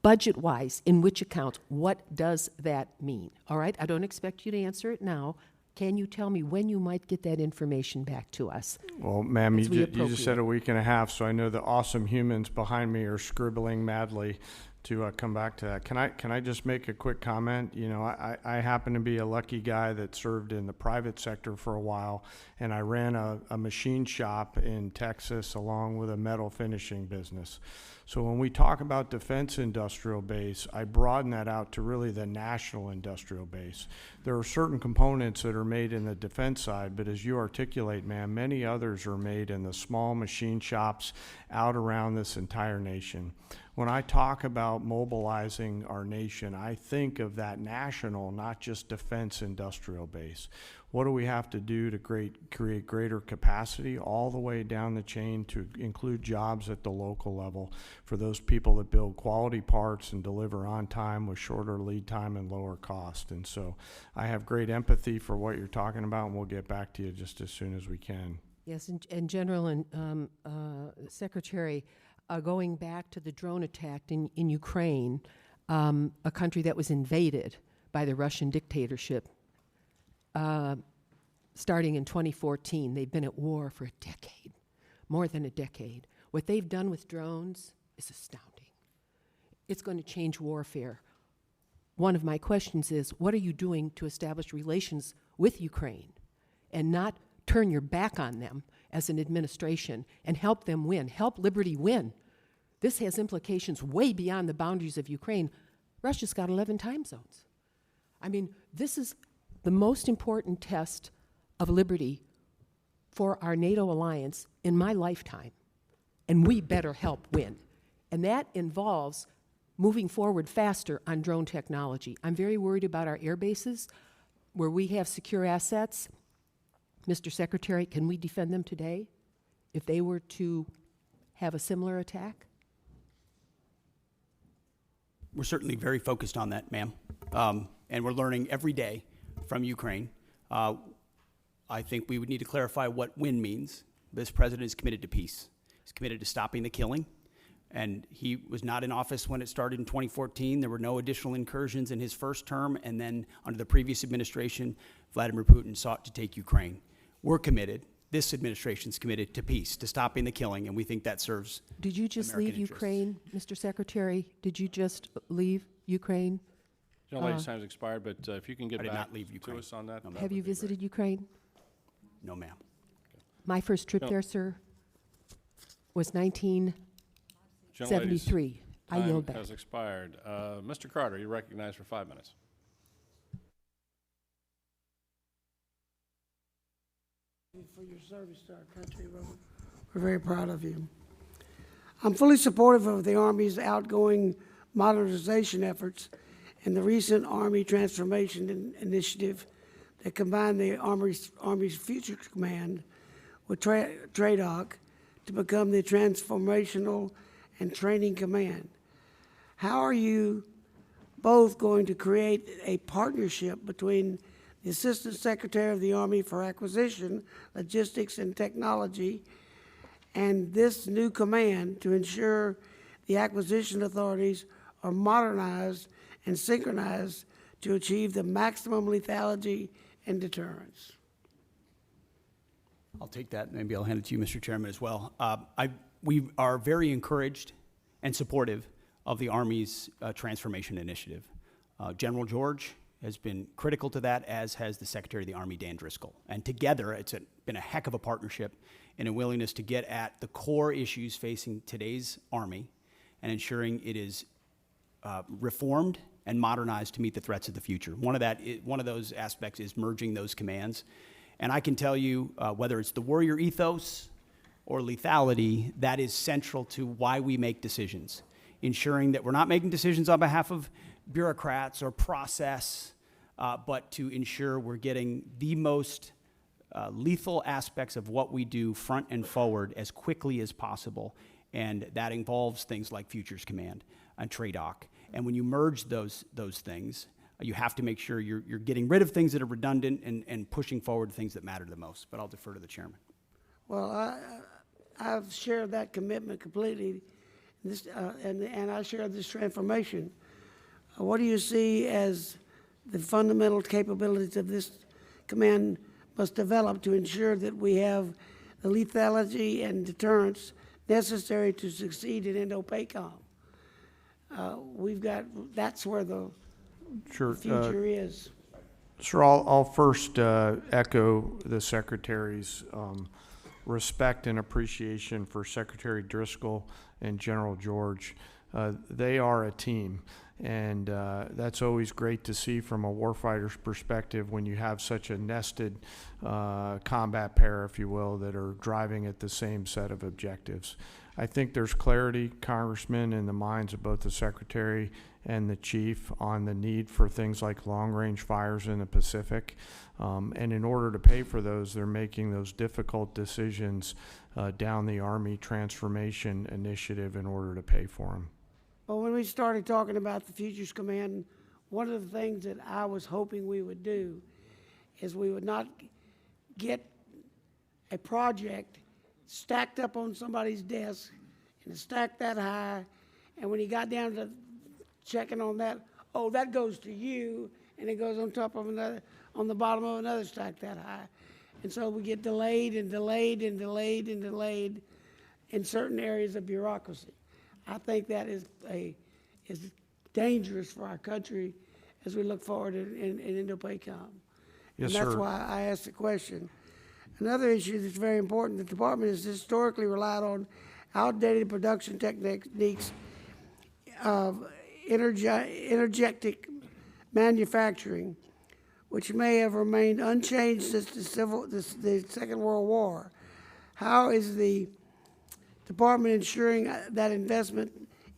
budget-wise, in which accounts, what does that mean? All right, I don't expect you to answer it now. Can you tell me when you might get that information back to us? Well, ma'am, you just said a week and a half, so I know the awesome humans behind me are scribbling madly to come back to that. Can I just make a quick comment? You know, I happen to be a lucky guy that served in the private sector for a while, and I ran a machine shop in Texas along with a metal finishing business. So when we talk about defense industrial base, I broaden that out to really the national industrial base. There are certain components that are made in the defense side, but as you articulate, ma'am, many others are made in the small machine shops out around this entire nation. When I talk about mobilizing our nation, I think of that national, not just defense industrial base. What do we have to do to create greater capacity all the way down the chain to include jobs at the local level for those people that build quality parts and deliver on time with shorter lead time and lower cost? And so I have great empathy for what you're talking about, and we'll get back to you just as soon as we can. Yes, and General and Secretary, going back to the drone attack in Ukraine, a country that was invaded by the Russian dictatorship, starting in 2014. They've been at war for a decade, more than a decade. What they've done with drones is astounding. It's going to change warfare. One of my questions is, what are you doing to establish relations with Ukraine and not turn your back on them as an administration and help them win, help liberty win? This has implications way beyond the boundaries of Ukraine. Russia's got 11 time zones. I mean, this is the most important test of liberty for our NATO alliance in my lifetime, and we better help win. And that involves moving forward faster on drone technology. I'm very worried about our air bases where we have secure assets. Mr. Secretary, can we defend them today if they were to have a similar attack? We're certainly very focused on that, ma'am. And we're learning every day from Ukraine. I think we would need to clarify what win means. This president is committed to peace. He's committed to stopping the killing. And he was not in office when it started in 2014. There were no additional incursions in his first term. And then under the previous administration, Vladimir Putin sought to take Ukraine. We're committed. This administration's committed to peace, to stopping the killing, and we think that serves Did you just American leave interests. Ukraine, Mr. Secretary? Did you just leave Ukraine? Gentle lady's time's expired, but if you can get I did back not leave to Ukraine. us on that. No, that Have would you be great. visited Ukraine? No, ma'am. My first trip No. there, sir, was 1973. Gentle I lady's yield time back. has expired. Mr. Carter, you're recognized for 5 minutes. For your service to our country, Robert. We're very proud of you. I'm fully supportive of the Army's outgoing modernization efforts and the recent Army Transformation Initiative that combined the Army's Future Command with TRADOC to become the Transformational and Training Command. How are you both going to create a partnership between the Assistant Secretary of the Army for Acquisition, Logistics, and Technology, and this new command to ensure the acquisition authorities are modernized and synchronized to achieve the maximum lethality and deterrence? I'll take that. Maybe I'll hand it to you, Mr. Chairman, as well. We are very encouraged and supportive of the Army's transformation initiative. General George has been critical to that, as has the Secretary of the Army, Dan Driscoll. And together, it's been a heck of a partnership and a willingness to get at the core issues facing today's Army and ensuring it is reformed and modernized to meet the threats of the future. One of those aspects is merging those commands. And I can tell you, whether it's the warrior ethos or lethality, that is central to why we make decisions, ensuring that we're not making decisions on behalf of bureaucrats or process, but to ensure we're getting the most lethal aspects of what we do front and forward as quickly as possible. And that involves things like Futures Command and TRADOC. And when you merge those things, you have to make sure you're getting rid of things that are redundant and pushing forward things that matter the most. But I'll defer to the chairman. Well, I've shared that commitment completely, and I share this transformation. What do you see as the fundamental capabilities of this command must develop to ensure that we have the lethality and deterrence necessary to succeed in Indo-PACOM? That's where the future is. Sir, I'll first echo the Secretary's respect and appreciation for Secretary Driscoll and General George. They are a team, and that's always great to see from a warfighter's perspective when you have such a nested combat pair, if you will, that are driving at the same set of objectives. I think there's clarity, Congressman, in the minds of both the Secretary and the Chief on the need for things like long-range fires in the Pacific. And in order to pay for those, they're making those difficult decisions down the Army Transformation Initiative in order to pay for them. Well, when we started talking about the Futures Command, one of the things that I was hoping we would do is we would not get a project stacked up on somebody's desk and it's stacked that high, and when he got down to checking on that, oh, that goes to you, and it goes on top of another, on the bottom of another stack that high. And so we get delayed and delayed and delayed and delayed in certain areas of bureaucracy. I think that is dangerous for our country as we look forward in Indo-PACOM. Yes, and that's sir. why I asked the question. Another issue that's very important, the department has historically relied on outdated production techniques energetic manufacturing, which may have remained unchanged since the Second World War. How is the department ensuring that investment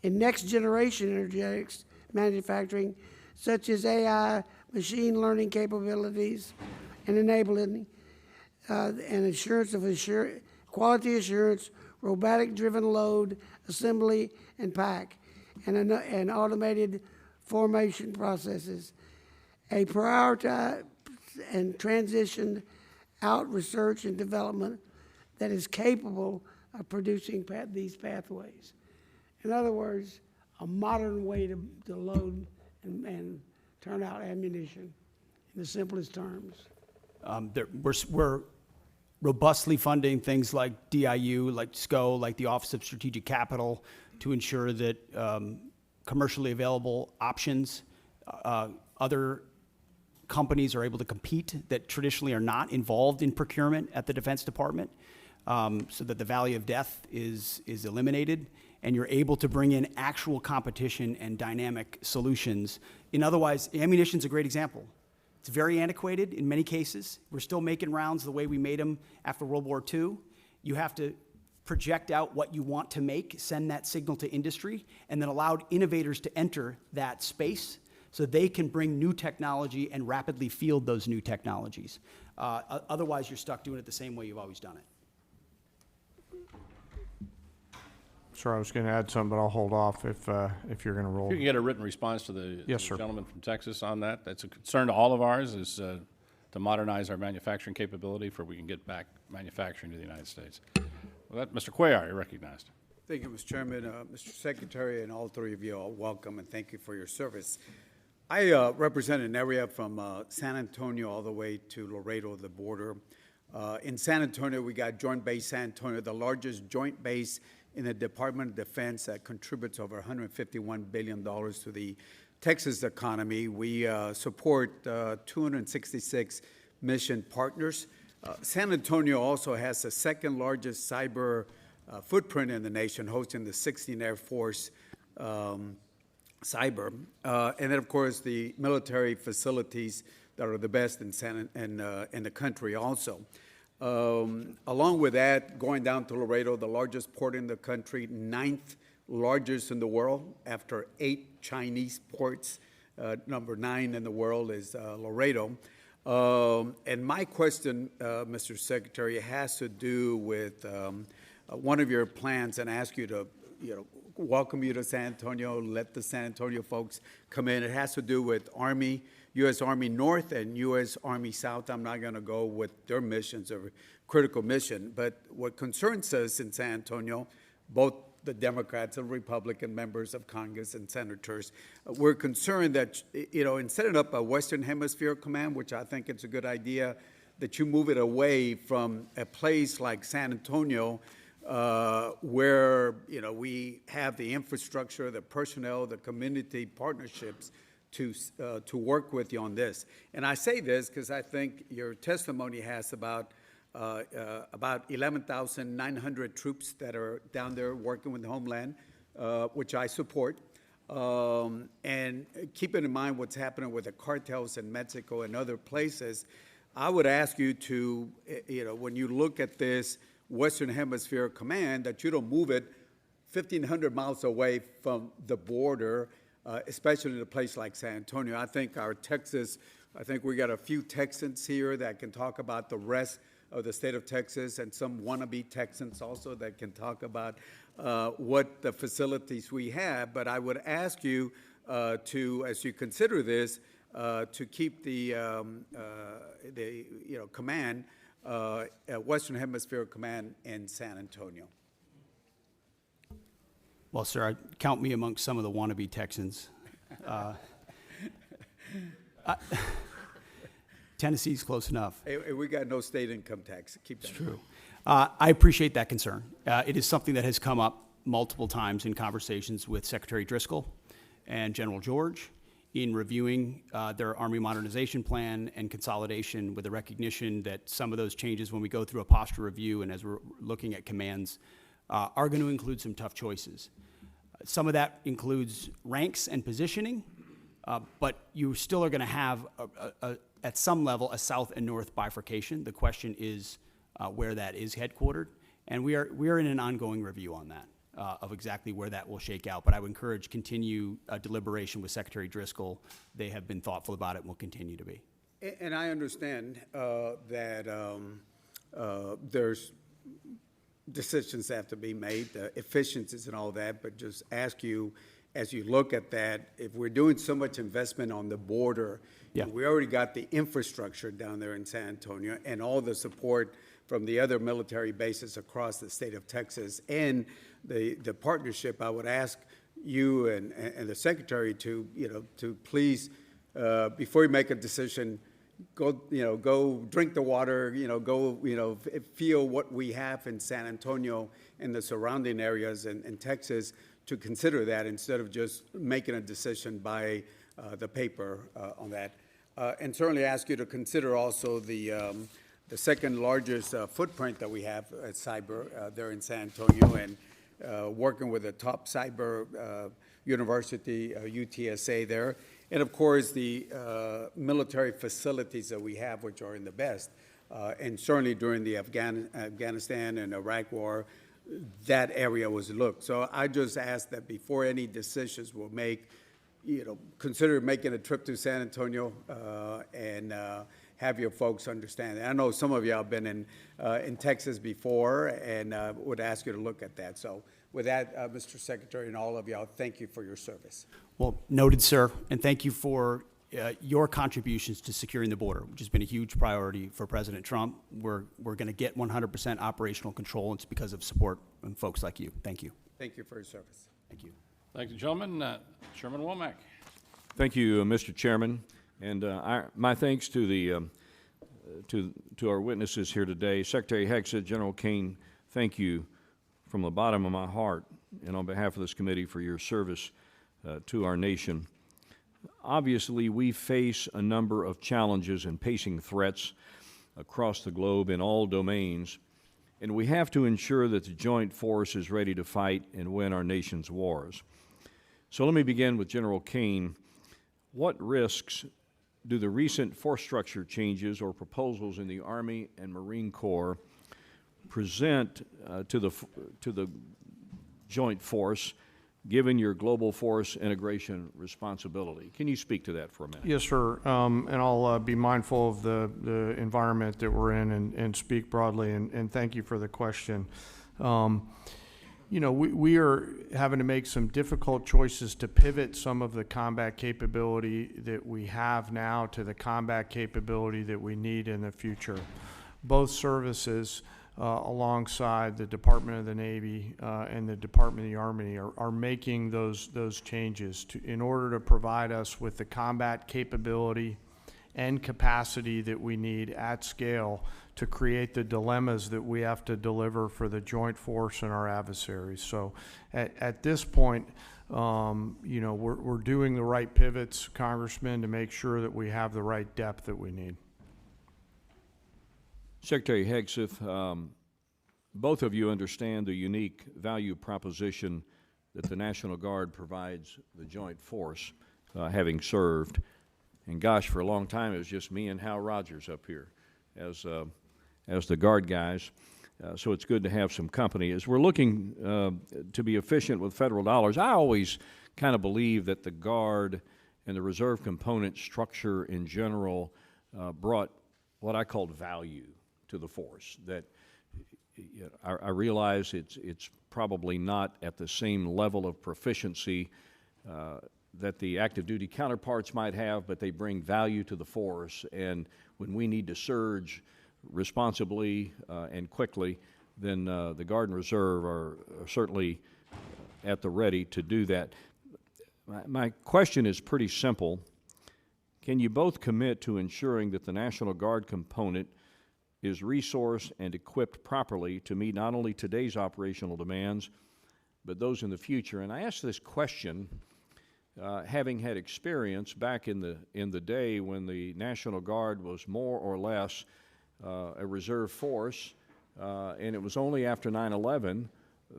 in next-generation energetics manufacturing, such as AI, machine learning capabilities, and enabling and assurance of quality assurance, robotic-driven load, assembly, and pack, and automated formation processes, a prioritized and transitioned out research and development that is capable of producing these pathways. In other words, a modern way to load and turn out ammunition in the simplest terms. We're robustly funding things like DIU, like SCO, like the Office of Strategic Capital, to ensure that commercially available options, other companies are able to compete that traditionally are not involved in procurement at the Defense Department, so that the valley of death is eliminated, and you're able to bring in actual competition and dynamic solutions. Otherwise, ammunition's a great example. It's very antiquated in many cases. We're still making rounds the way we made them after World War II. You have to project out what you want to make, send that signal to industry, and then allow innovators to enter that space so they can bring new technology and rapidly field those new technologies. Otherwise, you're stuck doing it the same way you've always done it. Sir, I was going to add something, but I'll hold off if you're going to roll. You can get a written response to the Yes, sir. gentleman from Texas on that. That's a concern to all of ours, is to modernize our manufacturing capability for we can get back manufacturing to the United States. Well, Mr. Cuellar, you're recognized. Thank you, Mr. Chairman. Mr. Secretary, and all three of you are welcome, and thank you for your service. I represent an area from San Antonio all the way to Laredo, the border. In San Antonio, we got Joint Base San Antonio, the largest joint base in the Department of Defense that contributes over $151 billion to the Texas economy. We support 266 mission partners. San Antonio also has the second largest cyber footprint in the nation, hosting the 16th Air Force cyber. And then, of course, the military facilities that are the best in the country also. Along with that, going down to Laredo, the largest port in the country, 9th largest in the world after 8 Chinese ports. Number 9 in the world is Laredo. And my question, Mr. Secretary, has to do with one of your plans, and ask you to, welcome you to San Antonio, let the San Antonio folks come in. It has to do with Army, U.S. Army North and U.S. Army South. I'm not going to go with their missions or critical mission, but what concerns us in San Antonio, both the Democrats and Republican members of Congress and senators, we're concerned that, in setting up a Western Hemisphere command, which I think it's a good idea, that you move it away from a place like San Antonio, where, we have the infrastructure, the personnel, the community partnerships to work with you on this. And I say this because I think your testimony has about 11,900 troops that are down there working with the Homeland, which I support. And keeping in mind what's happening with the cartels in Mexico and other places, I would ask you to, when you look at this Western Hemisphere command, that you don't move it 1,500 miles away from the border, especially in a place like San Antonio. I think we got a few Texans here that can talk about the rest of the state of Texas, and some wannabe Texans also that can talk about what the facilities we have. But I would ask you to, as you consider this, to keep the command, Western Hemisphere Command in San Antonio. Well, sir, count me amongst some of the wannabe Texans. Tennessee's close enough. Hey, we got no state income tax. Keep that. It's true. I appreciate that concern. It is something that has come up multiple times in conversations with Secretary Driscoll and General George in reviewing their Army modernization plan and consolidation, with the recognition that some of those changes, when we go through a posture review and as we're looking at commands, are going to include some tough choices. Some of that includes ranks and positioning, but you still are going to have, at some level, a south and north bifurcation. The question is where that is headquartered, and we are in an ongoing review on that, of exactly where that will shake out. But I would encourage continue deliberation with Secretary Driscoll. They have been thoughtful about it and will continue to be. And I understand that there's decisions that have to be made, efficiencies and all that, but just ask you, as you look at that, if we're doing so much investment on the border, Yeah. and we already got the infrastructure down there in San Antonio and all the support from the other military bases across the state of Texas and the partnership, I would ask you and the Secretary to please, before you make a decision, go drink the water, go feel what we have in San Antonio and the surrounding areas in Texas, to consider that instead of just making a decision by the paper on that. And certainly ask you to consider also the second largest footprint that we have at cyber there in San Antonio, and working with the top cyber university, UTSA there. And of course, the military facilities that we have, which are in the best. And certainly during the Afghanistan and Iraq war, that area was looked. So I just ask that before any decisions were made, consider making a trip to San Antonio and have your folks understand. I know some of y'all have been in Texas before, and would ask you to look at that. So with that, Mr. Secretary, and all of y'all, thank you for your service. Well, noted, sir, and thank you for your contributions to securing the border, which has been a huge priority for President Trump. We're going to get 100% operational control, and it's because of support from folks like you. Thank you. Thank you for your service. Thank you. Thank you, gentlemen. Chairman Womack. Thank you, Mr. Chairman, and my thanks to the to our witnesses here today. Secretary Hegseth, General Kane, thank you from the bottom of my heart and on behalf of this committee for your service to our nation. Obviously, we face a number of challenges and pacing threats across the globe in all domains, and we have to ensure that the joint force is ready to fight and win our nation's wars. So let me begin with General Kane. What risks do the recent force structure changes or proposals in the Army and Marine Corps present to the joint force, given your global force integration responsibility? Can you speak to that for a minute? Yes, sir. And I'll be mindful of the environment that we're in and speak broadly, and thank you for the question. We are having to make some difficult choices to pivot some of the combat capability that we have now to the combat capability that we need in the future. Both services, alongside the Department of the Navy and the Department of the Army, are making those changes in order to provide us with the combat capability and capacity that we need at scale to create the dilemmas that we have to deliver for the joint force and our adversaries. So at this point, we're doing the right pivots, Congressman, to make sure that we have the right depth that we need. Secretary Hegseth, both of you understand the unique value proposition that the National Guard provides the joint force, having served. And gosh, for a long time it was just me and Hal Rogers up here as the Guard guys. So it's good to have some company. As we're looking to be efficient with federal dollars, I always kind of believe that the Guard and the reserve component structure in general brought what I called value to the force. That I realize it's probably not at the same level of proficiency that the active duty counterparts might have, but they bring value to the force. And when we need to surge responsibly and quickly, then the Guard and Reserve are certainly at the ready to do that. My question is pretty simple. Can you both commit to ensuring that the National Guard component is resourced and equipped properly to meet not only today's operational demands, but those in the future? And I ask this question having had experience back in the day when the National Guard was more or less a reserve force, and it was only after 9/11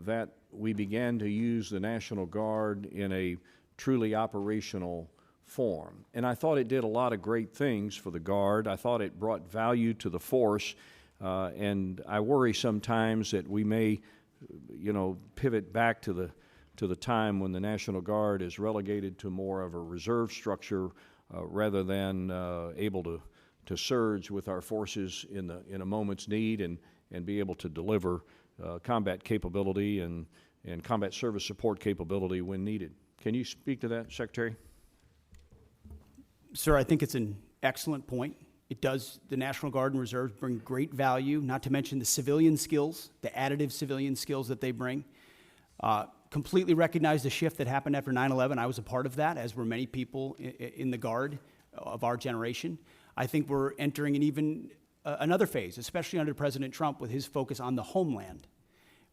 that we began to use the National Guard in a truly operational form. And I thought it did a lot of great things for the Guard. I thought it brought value to the force, and I worry sometimes that we may, pivot back to the time when the National Guard is relegated to more of a reserve structure rather than able to surge with our forces in a moment's need and be able to deliver combat capability and combat service support capability when needed. Can you speak to that, Secretary? Sir, I think it's an excellent point. It does, the National Guard and Reserves bring great value, not to mention the civilian skills, the additive civilian skills that they bring. Completely recognize the shift that happened after 9/11. I was a part of that, as were many people in the Guard of our generation. I think we're entering an even another phase, especially under President Trump with his focus on the homeland,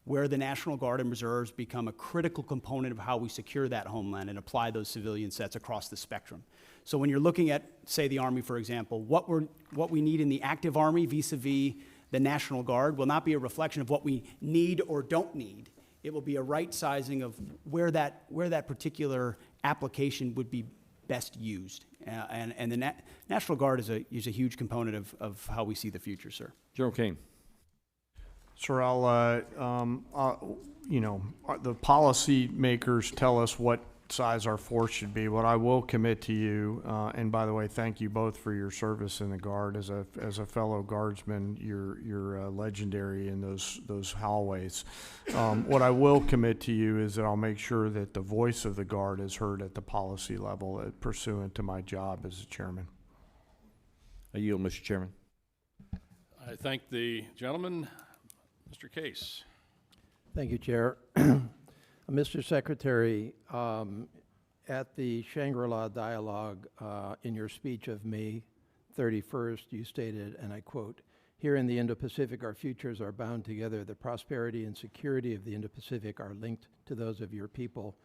where the National Guard and Reserves become a critical component of how we secure that homeland and apply those civilian sets across the spectrum. So when you're looking at, say, the Army, for example, what we need in the active Army vis-a-vis the National Guard will not be a reflection of what we need or don't need. It will be a right sizing of where that particular application would be best used. And the National Guard is a huge component of how we see the future, sir. General Kane. Sir, the policy makers tell us what size our force should be. What I will commit to you, and by the way, thank you both for your service in the Guard. As a fellow Guardsman, you're legendary in those hallways. What I will commit to you is that I'll make sure that the voice of the Guard is heard at the policy level, pursuant to my job as a chairman. I yield, Mr. Chairman. I thank the gentleman. Mr. Case. Thank you, Chair. Mr. Secretary, at the Shangri-La Dialogue in your speech of May 31st, you stated, and I quote, "Here in the Indo-Pacific, our futures are bound together. The prosperity and security of the Indo-Pacific are linked to those of your people."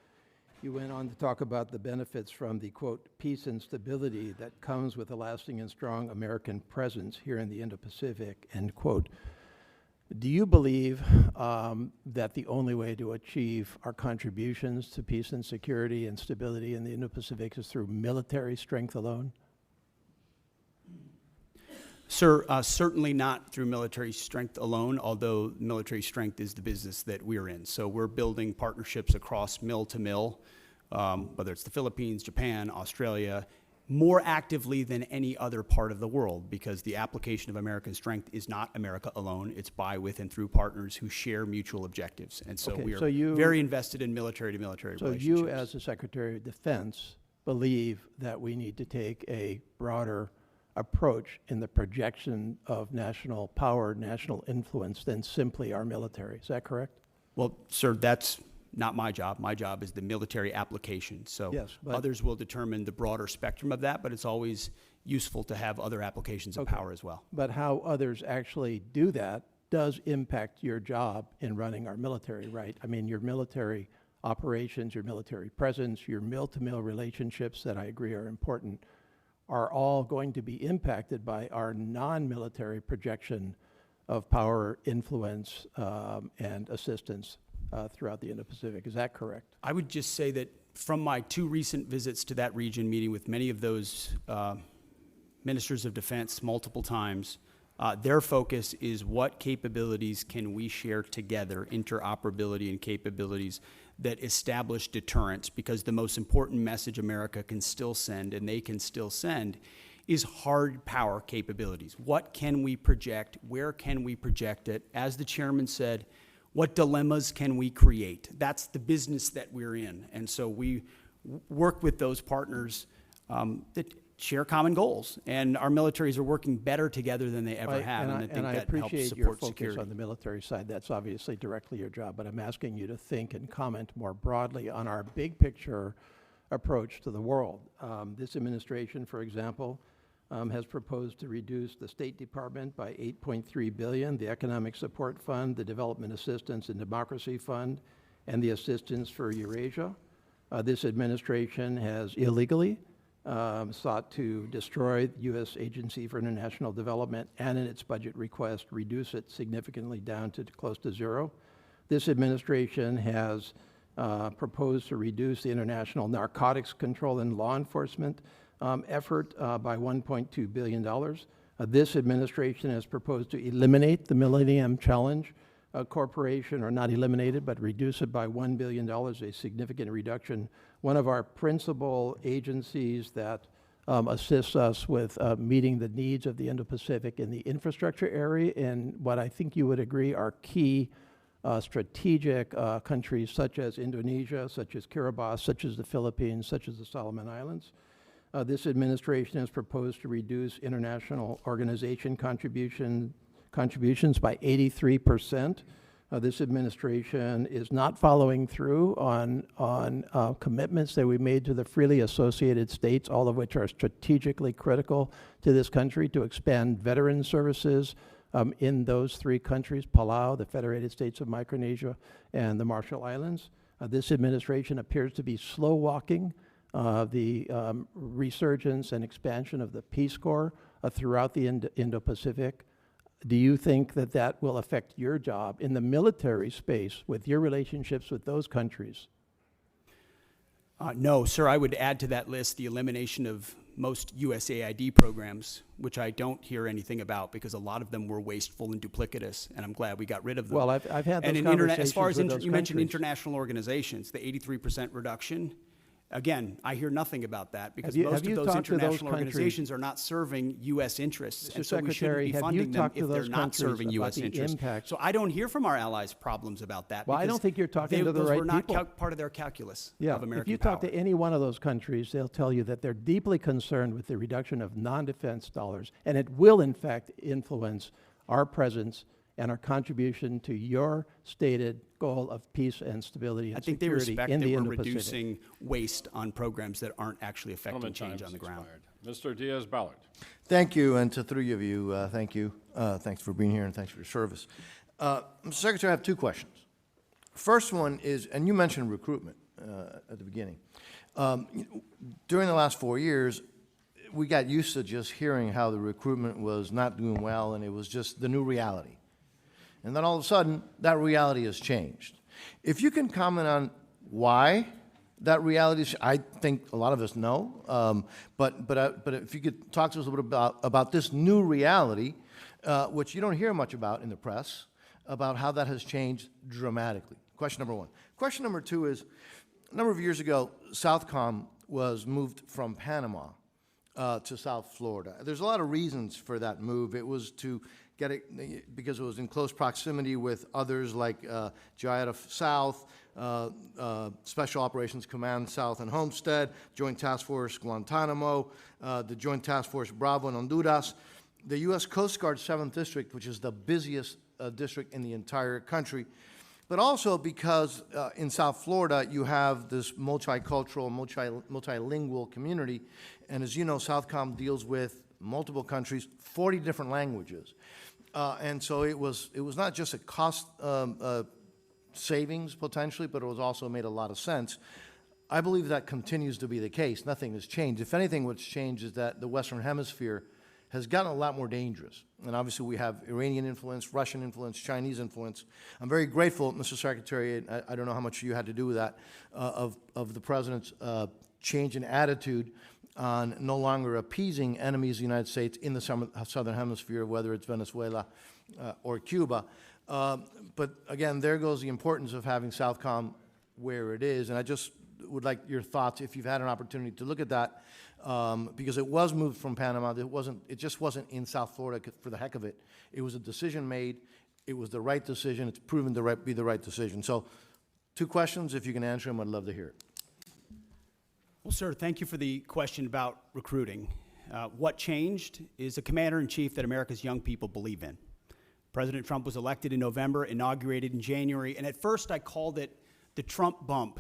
You went on to talk about the benefits from the, quote, "peace and stability that comes with a lasting and strong American presence here in the Indo-Pacific," end quote. Do you believe that the only way to achieve our contributions to peace and security and stability in the Indo-Pacific is through military strength alone? Sir, certainly not through military strength alone, although military strength is the business that we're in. So we're building partnerships across mill to mill, whether it's the Philippines, Japan, Australia, more actively than any other part of the world, because the application of American strength is not America alone. It's by, with, and through partners who share mutual objectives. And so we are very invested in military-to-military relationships. So you, as the Secretary of Defense, believe that we need to take a broader approach in the projection of national power, national influence than simply our military. Is that correct? Well, sir, that's not my job. My job is the military application. So yes, others will determine the broader spectrum of that, but it's always useful to have other applications of power as well. But how others actually do that does impact your job in running our military, right? I mean, your military operations, your military presence, your mill-to-mill relationships that I agree are important, are all going to be impacted by our non-military projection of power, influence, and assistance throughout the Indo-Pacific. Is that correct? I would just say that from my 2 recent visits to that region, meeting with many of those ministers of defense multiple times, their focus is what capabilities can we share together, interoperability and capabilities that establish deterrence, because the most important message America can still send, and they can still send, is hard power capabilities. What can we project? Where can we project it? As the chairman said, what dilemmas can we create? That's the business that we're in. And so we work with those partners that share common goals. And our militaries are working better together than they ever have. And I think that helps appreciate your support focus security. on the military side. That's obviously directly your job. But I'm asking you to think and comment more broadly on our big picture approach to the world. This administration, for example, has proposed to reduce the State Department by $8.3 billion, the Economic Support Fund, the Development Assistance and Democracy Fund, and the Assistance for Eurasia. This administration has illegally sought to destroy the U.S. Agency for International Development, and in its budget request, reduce it significantly down to close to zero. This administration has proposed to reduce the international narcotics control and law enforcement effort by $1.2 billion. This administration has proposed to eliminate the Millennium Challenge Corporation, or not eliminate it, but reduce it by $1 billion, a significant reduction. One of our principal agencies that assists us with meeting the needs of the Indo-Pacific in the infrastructure area, and what I think you would agree are key strategic countries such as Indonesia, such as Kiribati, such as the Philippines, such as the Solomon Islands. This administration has proposed to reduce international organization contributions by 83%. This administration is not following through on commitments that we made to the freely associated states, all of which are strategically critical to this country, to expand veteran services in those three countries, Palau, the Federated States of Micronesia, and the Marshall Islands. This administration appears to be slow walking the resurgence and expansion of the Peace Corps throughout the Indo-Pacific. Do you think that that will affect your job in the military space with your relationships with those countries? No, sir. I would add to that list the elimination of most USAID programs, which I don't hear anything about because a lot of them were wasteful and duplicitous, and I'm glad we got rid of them. Well, I've had those and conversations as far as with those you mentioned countries. international organizations, the 83% reduction. Again, I hear nothing about that because Have most you of those talked to those international countries? organizations are not serving U.S. interests, Mr. and so we shouldn't Secretary, be have you funding them talked to if they're those not countries serving about U.S. the interests. impact? So I don't hear from our allies problems about that. Well, I because don't think you're talking to the those right were not people. part of their calculus Yeah, of American if you power. talk to any one of those countries, they'll tell you that they're deeply concerned with the reduction of non-defense dollars, and it will, in fact, influence our presence and our contribution to your stated goal of peace and stability and I think they security respect in that the we're Indo-Pacific. reducing waste on programs that aren't actually affecting Gentleman, change time's on the ground. expired. Mr. Diaz-Balart. Thank you, and to three of you, thank you. Thanks for being here, and thanks for your service. Mr. Secretary, I have two questions. First one is, and you mentioned recruitment at the beginning. During the last 4 years, we got used to just hearing how the recruitment was not doing well, and it was just the new reality. And then all of a sudden, that reality has changed. If you can comment on why that reality is, I think a lot of us know, but if you could talk to us a little bit about this new reality, which you don't hear much about in the press, about how that has changed dramatically. Question number one. Question number two is, a number of years ago, Southcom was moved from Panama to South Florida. There's a lot of reasons for that move. It was to get it because it was in close proximity with others like GIATA South, Special Operations Command South and Homestead, Joint Task Force Guantanamo, the Joint Task Force Bravo in Honduras, the U.S. Coast Guard 7th District, which is the busiest district in the entire country, but also because in South Florida you have this multicultural, multilingual community, and as you know, Southcom deals with multiple countries, 40 different languages. And so it was not just a cost savings potentially, but it was also made a lot of sense. I believe that continues to be the case. Nothing has changed. If anything, what's changed is that the Western Hemisphere has gotten a lot more dangerous. And obviously we have Iranian influence, Russian influence, Chinese influence. I'm very grateful, Mr. Secretary, I don't know how much you had to do with that, of the President's change in attitude on no longer appeasing enemies of the United States in the Southern Hemisphere, whether it's Venezuela or Cuba. But again, there goes the importance of having Southcom where it is, and I just would like your thoughts, if you've had an opportunity to look at that, because it was moved from Panama. It just wasn't in South Florida for the heck of it. It was a decision made. It was the right decision. It's proven to be the right decision. So, two questions. If you can answer them, I'd love to hear it. Well, sir, thank you for the question about recruiting. What changed is a commander-in-chief that America's young people believe in. President Trump was elected in November, inaugurated in January, and at first I called it the Trump bump,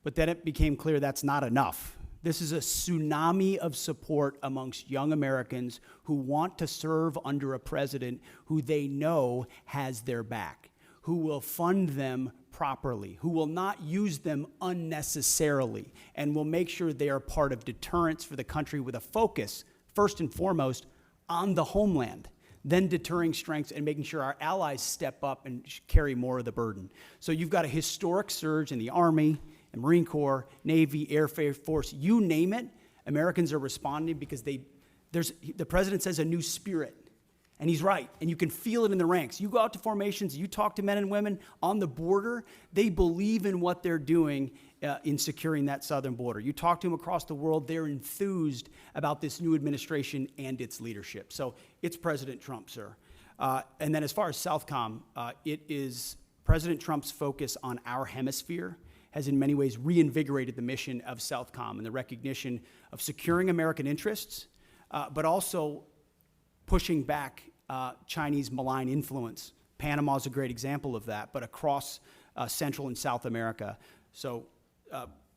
but then it became clear that's not enough. This is a tsunami of support amongst young Americans who want to serve under a president who they know has their back, who will fund them properly, who will not use them unnecessarily, and will make sure they are part of deterrence for the country with a focus, first and foremost, on the homeland. then deterring strengths and making sure our allies step up and carry more of the burden. So you've got a historic surge in the Army, the Marine Corps, Navy, Air Force, you name it. Americans are responding because the president says a new spirit. And he's right, and you can feel it in the ranks. You go out to formations, you talk to men and women on the border, they believe in what they're doing in securing that southern border. You talk to them across the world, they're enthused about this new administration and its leadership. So it's President Trump, sir. And then as far as Southcom, it is President Trump's focus on our hemisphere has in many ways reinvigorated the mission of Southcom and the recognition of securing American interests, but also pushing back Chinese malign influence. Panama is a great example of that, but across Central and South America. So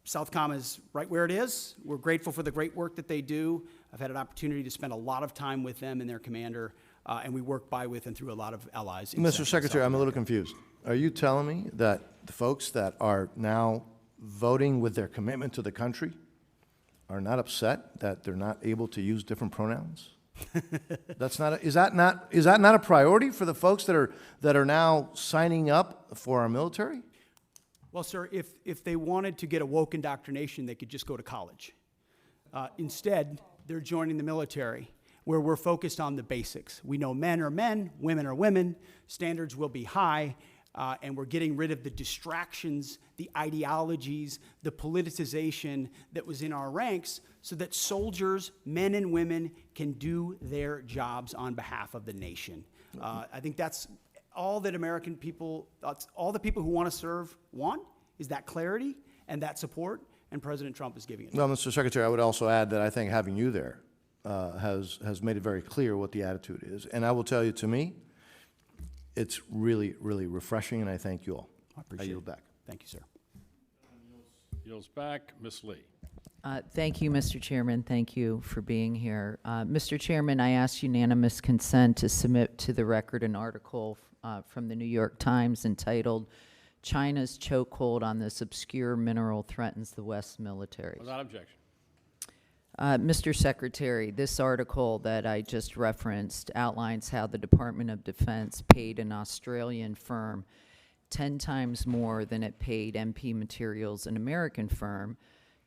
Southcom is right where it is. We're grateful for the great work that they do. I've had an opportunity to spend a lot of time with them and their commander, and we work by, with, and through a lot of allies. Mr. Secretary, I'm a little confused. Are you telling me that the folks that are now voting with their commitment to the country are not upset that they're not able to use different pronouns? Is that not a priority for the folks that are now signing up for our military? Well, sir, if they wanted to get a woke indoctrination, they could just go to college. Instead, they're joining the military, where we're focused on the basics. We know men are men, women are women, standards will be high, and we're getting rid of the distractions, the ideologies, the politicization that was in our ranks, so that soldiers, men and women, can do their jobs on behalf of the nation. I think that's all that American people, all the people who want to serve want, is that clarity and that support, and President Trump is giving it. Well, Mr. Secretary, I would also add that I think having you there has made it very clear what the attitude is. And I will tell you, to me, it's really, really refreshing, and I thank you all. I appreciate it. I yield back. Thank you, sir. Yields back. Ms. Lee. Thank you, Mr. Chairman. Thank you for being here. Mr. Chairman, I ask unanimous consent to submit to the record an article from the New York Times entitled, "China's Chokehold on This Obscure Mineral Threatens the West Military." Without objection. Mr. Secretary, this article that I just referenced outlines how the Department of Defense paid an Australian firm 10 times more than it paid MP Materials, an American firm,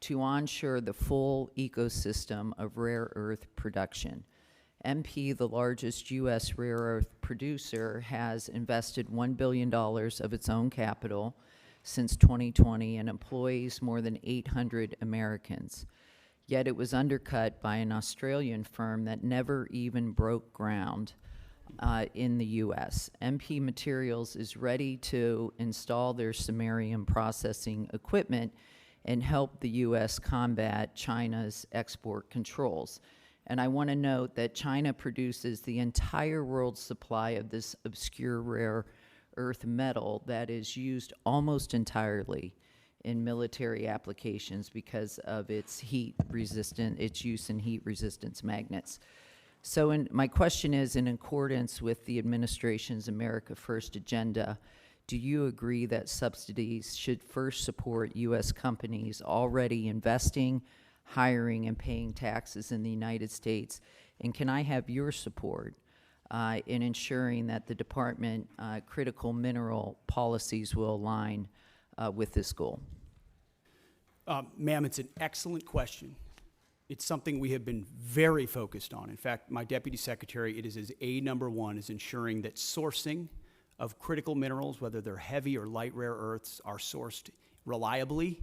to onshore the full ecosystem of rare earth production. MP, the largest U.S. rare earth producer, has invested $1 billion of its own capital since 2020 and employs more than 800 Americans. Yet it was undercut by an Australian firm that never even broke ground in the U.S. MP Materials is ready to install their samarium processing equipment and help the U.S. combat China's export controls. And I want to note that China produces the entire world's supply of this obscure rare earth metal that is used almost entirely in military applications because of its use in heat resistance magnets. So my question is, in accordance with the administration's America First agenda, do you agree that subsidies should first support U.S. companies already investing, hiring, and paying taxes in the United States? And can I have your support in ensuring that the department critical mineral policies will align with this goal? Ma'am, it's an excellent question. It's something we have been very focused on. In fact, my deputy secretary, it is his number one, is ensuring that sourcing of critical minerals, whether they're heavy or light rare earths, are sourced reliably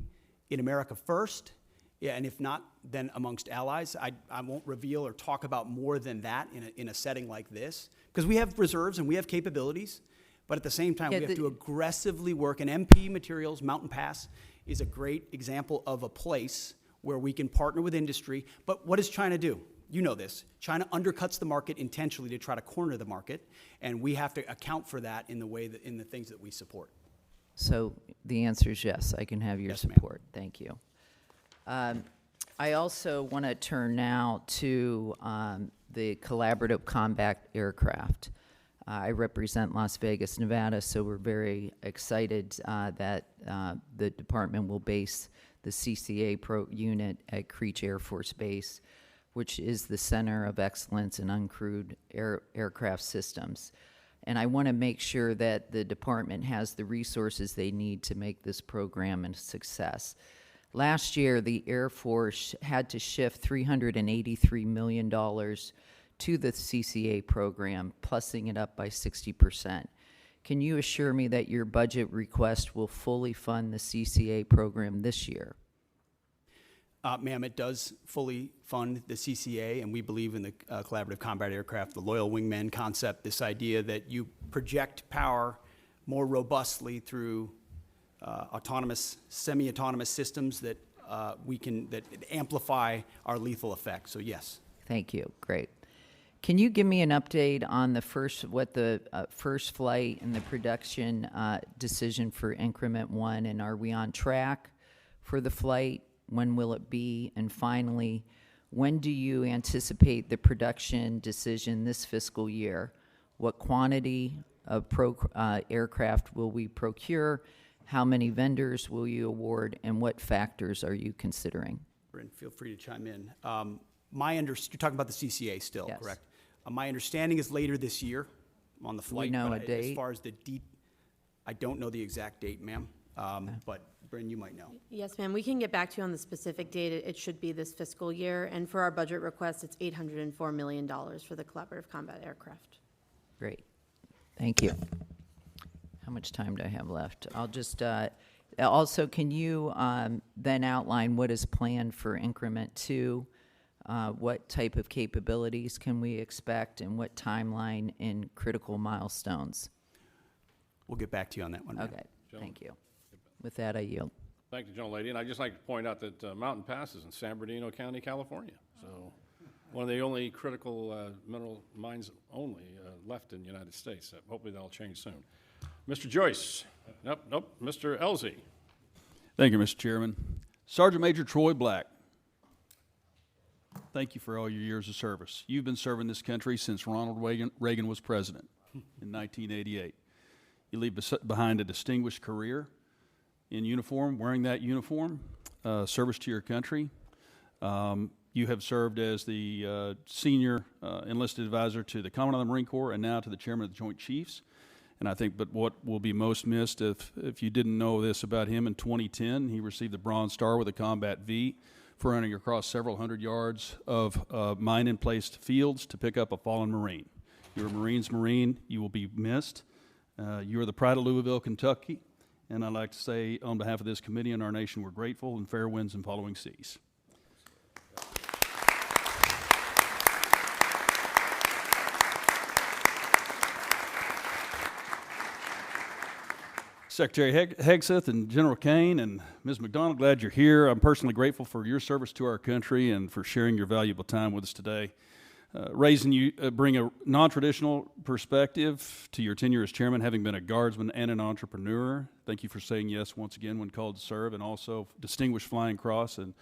in America first, and if not, then amongst allies. I won't reveal or talk about more than that in a setting like this, because we have reserves and we have capabilities, but at the same time, we have to aggressively work. And MP Materials, Mountain Pass, is a great example of a place where we can partner with industry. But what does China do? You know this. China undercuts the market intentionally to try to corner the market, and we have to account for that in the things that we support. So the answer is yes, I can have your Yes, ma'am. support. Thank you. I also want to turn now to the collaborative combat aircraft. I represent Las Vegas, Nevada, so we're very excited that the department will base the CCA unit at Creech Air Force Base. which is the center of excellence in uncrewed aircraft systems. And I want to make sure that the department has the resources they need to make this program a success. Last year, the Air Force had to shift $383 million to the CCA program, plussing it up by 60%. Can you assure me that your budget request will fully fund the CCA program this year? Ma'am, it does fully fund the CCA, and we believe in the collaborative combat aircraft, the loyal wingman concept, this idea that you project power more robustly through autonomous, semi-autonomous systems that that amplify our lethal effect. So yes. Thank you. Great. Can you give me an update on the first flight and the production decision for Increment 1, and are we on track for the flight? When will it be? And finally, when do you anticipate the production decision this fiscal year? What quantity of aircraft will we procure? How many vendors will you award? And what factors are you considering? Bryn, feel free to chime in. You're talking about the CCA still, Yes. correct? My understanding is later this year on the flight. We know but a date? As far as I don't know the exact date, ma'am. But Bryn, you might know. Yes, ma'am. We can get back to you on the specific date. It should be this fiscal year. And for our budget request, it's $804 million for the collaborative combat aircraft. Great. Thank you. How much time do I have left? I'll just, also, can you then outline what is planned for Increment 2? What type of capabilities can we expect, and what timeline and critical milestones? We'll get back to you on that one, ma'am. Okay, thank you. With that, I yield. Thank you, gentlelady. And I'd just like to point out that Mountain Pass is in San Bernardino County, California. So one of the only critical mineral mines left in the United States. Hopefully that'll change soon. Mr. Joyce. Nope. Mr. Elzey. Thank you, Mr. Chairman. Sergeant Major Troy Black, thank you for all your years of service. You've been serving this country since Ronald Reagan was president in 1988. You leave behind a distinguished career in uniform, wearing that uniform, service to your country. You have served as the senior enlisted advisor to the Commandant of the Marine Corps and now to the Chairman of the Joint Chiefs. And I think, but what will be most missed, if you didn't know this about him, in 2010, he received the Bronze Star with a Combat V for running across several hundred yards of mine-in-placed fields to pick up a fallen Marine. You're a Marine's Marine. You will be missed. You are the pride of Louisville, Kentucky. And I'd like to say, on behalf of this committee and our nation, we're grateful, and fair winds and following seas. Secretary Hegseth and General Kane and Ms. McDonnell, glad you're here. I'm personally grateful for your service to our country and for sharing your valuable time with us today. Bring a non-traditional perspective to your tenure as chairman, having been a guardsman and an entrepreneur. Thank you for saying yes once again when called to serve, and also Distinguished Flying Cross and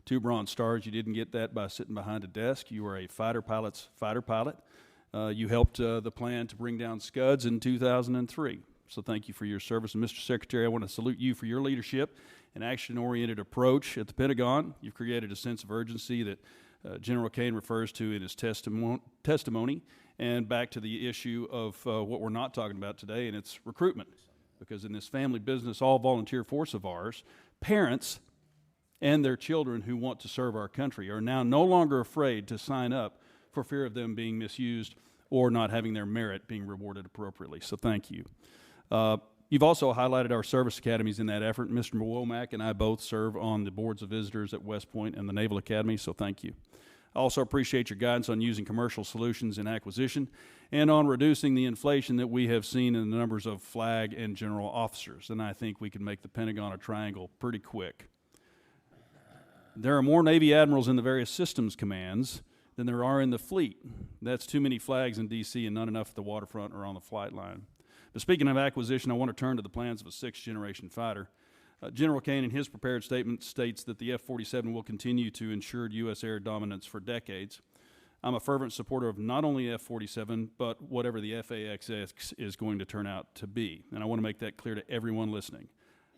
2 Bronze Stars. You didn't get that by sitting behind a desk. You were a fighter pilot's fighter pilot. You helped the plan to bring down Scuds in 2003. So thank you for your service. And Mr. Secretary, I want to salute you for your leadership and action-oriented approach at the Pentagon. You've created a sense of urgency that General Kane refers to in his testimony, and back to the issue of what we're not talking about today, and it's recruitment. Because in this family business, all volunteer force of ours, parents and their children who want to serve our country are now no longer afraid to sign up for fear of them being misused or not having their merit being rewarded appropriately. So thank you. You've also highlighted our service academies in that effort. Mr. Woollacott and I both serve on the boards of visitors at West Point and the Naval Academy, so thank you. I also appreciate your guidance on using commercial solutions in acquisition and on reducing the inflation that we have seen in the numbers of flag and general officers, and I think we can make the Pentagon a triangle pretty quick. There are more Navy admirals in the various systems commands than there are in the fleet. That's too many flags in D.C. and not enough at the waterfront or on the flight line. But speaking of acquisition, I want to turn to the plans of a 6th-generation fighter. General Kane, in his prepared statement, states that the F-47 will continue to ensure U.S. air dominance for decades. I'm a fervent supporter of not only F-47, but whatever the F/A-XX is going to turn out to be. And I want to make that clear to everyone listening.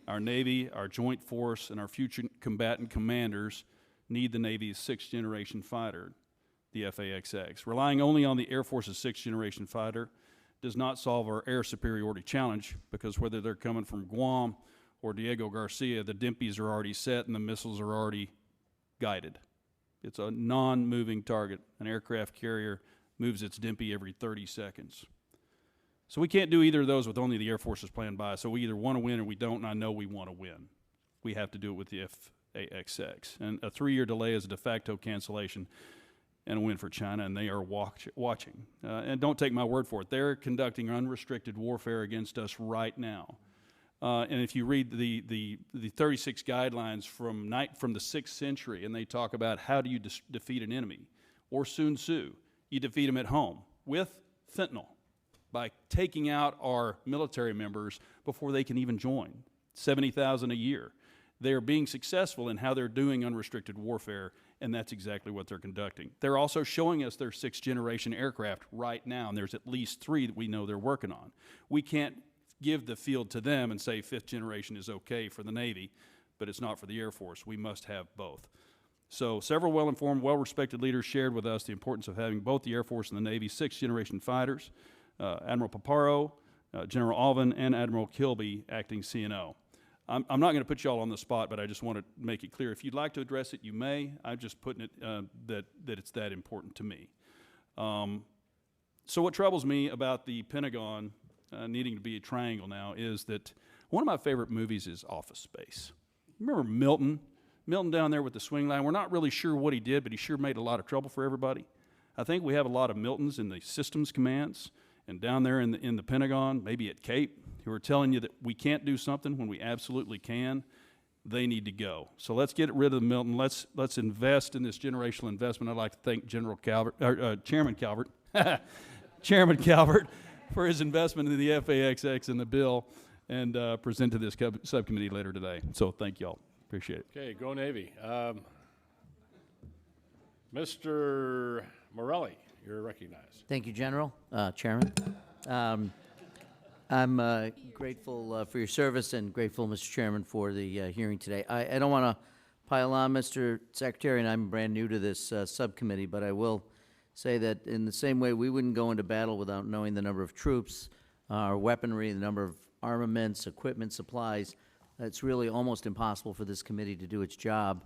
Our Navy, our Joint Force, and our future combatant commanders need the Navy's 6th-generation fighter. the FAXX. Relying only on the Air Force's sixth-generation fighter does not solve our air superiority challenge, because whether they're coming from Guam or Diego Garcia, the DIMPs are already set and the missiles are already guided. It's a non-moving target. An aircraft carrier moves its DIMPy every 30 seconds. So we can't do either of those with only the Air Force's plan by. So we either want to win or we don't, and I know we want to win. We have to do it with the FAXX. And a 3-year delay is a de facto cancellation and a win for China, and they are watching. And don't take my word for it. They're conducting unrestricted warfare against us right now. And if you read the 36 guidelines from the 6th century, and they talk about how do you defeat an enemy, or Sun Tzu, you defeat them at home with fentanyl, by taking out our military members before they can even join, 70,000 a year. They are being successful in how they're doing unrestricted warfare, and that's exactly what they're conducting. They're also showing us their 6th-generation aircraft right now, and there's at least 3 that we know they're working on. We can't give the field to them and say 5th generation is okay for the Navy, but it's not for the Air Force. We must have both. So several well-informed, well-respected leaders shared with us the importance of having both the Air Force and the Navy 6th-generation fighters, Admiral Paparo, General Alvin, and Admiral Kilby, acting CNO. I'm not going to put you all on the spot, but I just want to make it clear. If you'd like to address it, you may. I'm just putting it that it's that important to me. So what troubles me about the Pentagon needing to be a triangle now is that one of my favorite movies is Office Space. Remember Milton? Milton down there with the swing line. We're not really sure what he did, but he sure made a lot of trouble for everybody. I think we have a lot of Miltons in the systems commands and down there in the Pentagon, maybe at Cape, who are telling you that we can't do something when we absolutely can. They need to go. So let's get rid of the Milton. Let's invest in this generational investment. I'd like to thank Chairman Calvert, Chairman Calvert, for his investment in the FAXX and the bill, and present to this subcommittee later today. So thank y'all. Appreciate it. Okay, go Navy. Mr. Morelli, you're recognized. Thank you, General, Chairman. I'm grateful for your service and grateful, Mr. Chairman, for the hearing today. I don't want to pile on, Mr. Secretary, and I'm brand new to this subcommittee, but I will say that in the same way we wouldn't go into battle without knowing the number of troops, our weaponry, the number of armaments, equipment, supplies. It's really almost impossible for this committee to do its job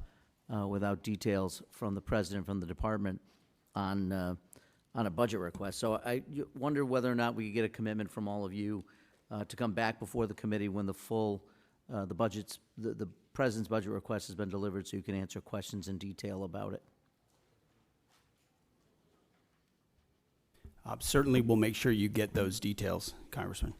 without details from the President, from the Department on a budget request. So I wonder whether or not we could get a commitment from all of you to come back before the committee when the full, the President's budget request has been delivered, so you can answer questions in detail about it. Certainly, we'll make sure you get those details, Congressman.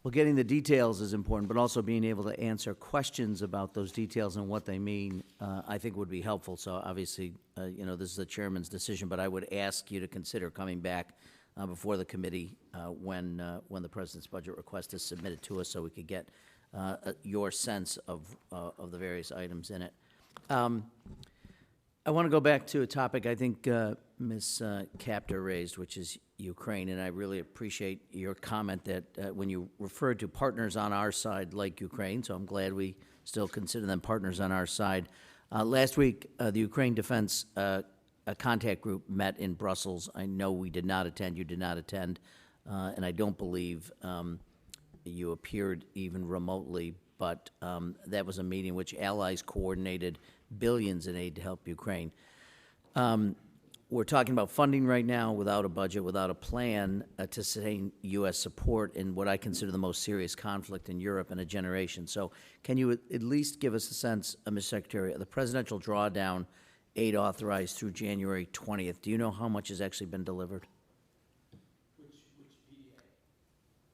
Well, getting the details is important, but also being able to answer questions about those details and what they mean, I think would be helpful. So obviously, this is the chairman's decision, but I would ask you to consider coming back before the committee when the President's budget request is submitted to us, so we could get your sense of the various items in it. I want to go back to a topic I think Ms. Capter raised, which is Ukraine, and I really appreciate your comment that when you referred to partners on our side like Ukraine, so I'm glad we still consider them partners on our side. Last week, the Ukraine Defense Contact Group met in Brussels. I know we did not attend, you did not attend, and I don't believe you appeared even remotely, but that was a meeting which allies coordinated billions in aid to help Ukraine. We're talking about funding right now without a budget, without a plan to sustain U.S. support in what I consider the most serious conflict in Europe in a generation. So can you at least give us a sense, Mr. Secretary, of the presidential drawdown aid authorized through January 20th? Do you know how much has actually been delivered? Which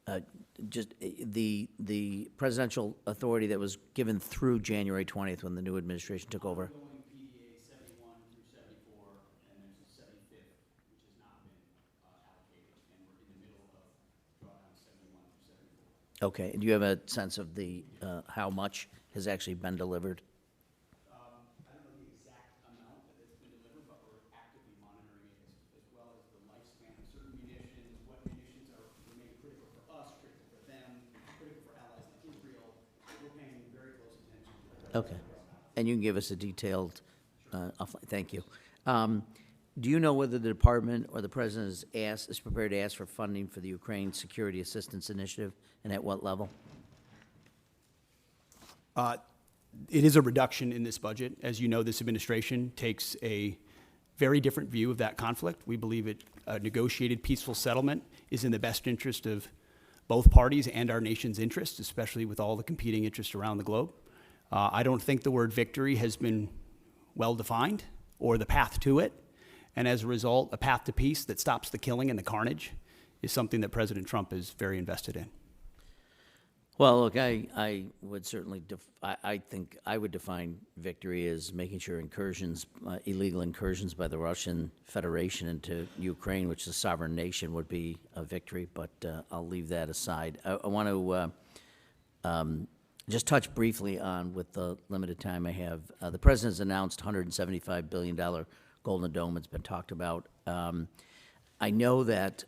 PDA? Just the presidential authority that was given through January 20th when the new administration took over. PDA 71 through 74, and there's a 75th, which has not been allocated, and we're in the middle of drawdown 71 through 74. Okay, and do you have a sense of the how much has actually been delivered? I don't know the exact amount that's been delivered, but we're actively monitoring it as well as the lifespan of certain munitions, what munitions remain critical for us, critical for them, critical for allies like Israel. We're paying very close attention to that. Okay, and you can give us a detailed, offline. Thank you. Do you know whether the department or the president is prepared to ask for funding for the Ukraine Security Assistance Initiative, and at what level? It is a reduction in this budget. As you know, this administration takes a very different view of that conflict. We believe a negotiated peaceful settlement is in the best interest of both parties and our nation's interests, especially with all the competing interests around the globe. I don't think the word victory has been well defined, or the path to it. And as a result, a path to peace that stops the killing and the carnage is something that President Trump is very invested in. Well, look, I would certainly, I think I would define victory as making sure incursions, illegal incursions by the Russian Federation into Ukraine, which is a sovereign nation, would be a victory, but I'll leave that aside. I want to just touch briefly on, with the limited time I have, the President's announced $175 billion Golden Dome. It's been talked about. I know that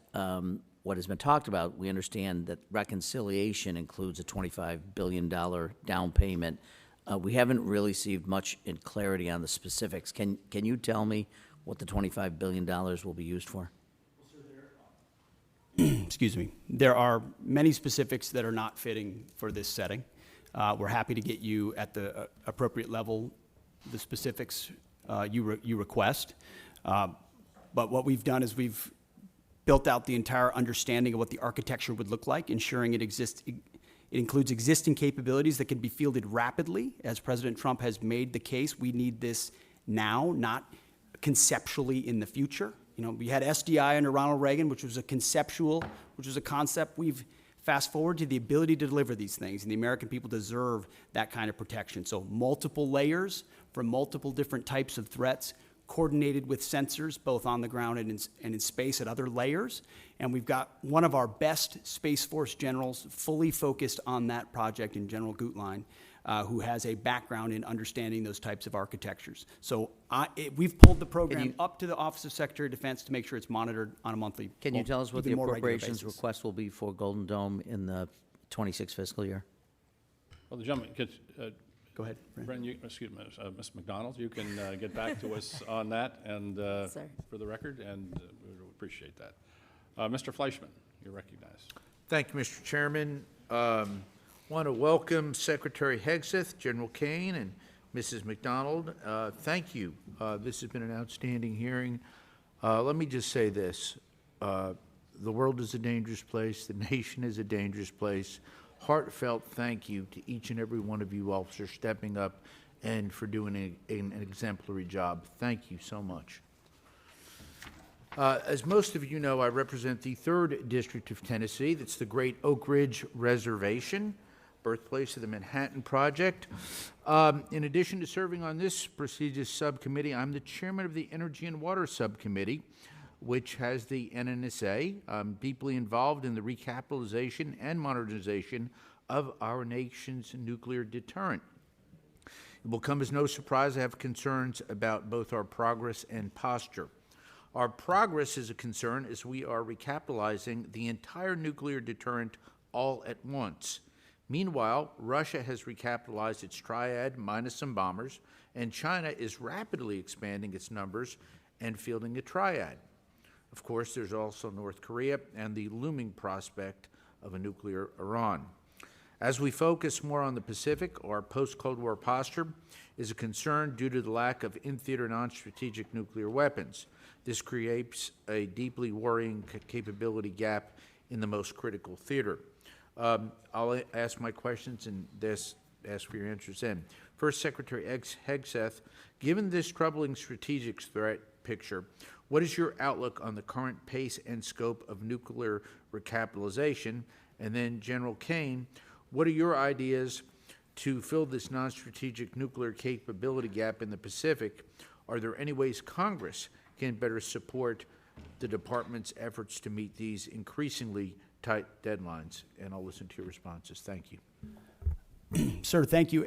what has been talked about, we understand that reconciliation includes a $25 billion down payment. We haven't really received much in clarity on the specifics. Can you tell me what the $25 billion will be used for? Excuse me. There are many specifics that are not fitting for this setting. We're happy to get you at the appropriate level the specifics you request. But what we've done is we've built out the entire understanding of what the architecture would look like, ensuring it includes existing capabilities that can be fielded rapidly. As President Trump has made the case, we need this now, not conceptually in the future. You know, we had SDI under Ronald Reagan, which was a concept. We've fast forward to the ability to deliver these things, and the American people deserve that kind of protection. So multiple layers for multiple different types of threats, coordinated with sensors, both on the ground and in space at other layers. And we've got one of our best Space Force generals fully focused on that project in General Gutlein, who has a background in understanding those types of architectures. So we've pulled the program up to the Office of Secretary of Defense to make sure it's monitored on a monthly basis. Can you tell us what the appropriations request will be for Golden Dome in the 26 fiscal year? Well, the gentleman gets, go ahead, Bryn, excuse me, Ms. McDonald, you can get back to us on that and for the record, and we would appreciate that. Mr. Fleischman, you're recognized. Thank you, Mr. Chairman. Want to welcome Secretary Hegseth, General Kane, and Mrs. McDonald. Thank you. This has been an outstanding hearing. Let me just say this. The world is a dangerous place. The nation is a dangerous place. Heartfelt thank you to each and every one of you officers stepping up and for doing an exemplary job. Thank you so much. As most of you know, I represent the 3rd District of Tennessee. That's the Great Oak Ridge Reservation, birthplace of the Manhattan Project. In addition to serving on this prestigious subcommittee, I'm the chairman of the Energy and Water Subcommittee, which has the NNSA. I'm deeply involved in the recapitalization and modernization of our nation's nuclear deterrent. It will come as no surprise I have concerns about both our progress and posture. Our progress is a concern as we are recapitalizing the entire nuclear deterrent all at once. Meanwhile, Russia has recapitalized its triad minus some bombers, and China is rapidly expanding its numbers and fielding a triad. Of course, there's also North Korea and the looming prospect of a nuclear Iran. As we focus more on the Pacific, our post-Cold War posture is a concern due to the lack of in-theater non-strategic nuclear weapons. This creates a deeply worrying capability gap in the most critical theater. I'll ask my questions and ask for your answers then. First, Secretary Hegseth, given this troubling strategic threat picture, what is your outlook on the current pace and scope of nuclear recapitalization? And then, General Kane, what are your ideas to fill this non-strategic nuclear capability gap in the Pacific? Are there any ways Congress can better support the Department's efforts to meet these increasingly tight deadlines? And I'll listen to your responses. Thank you. Sir, thank you.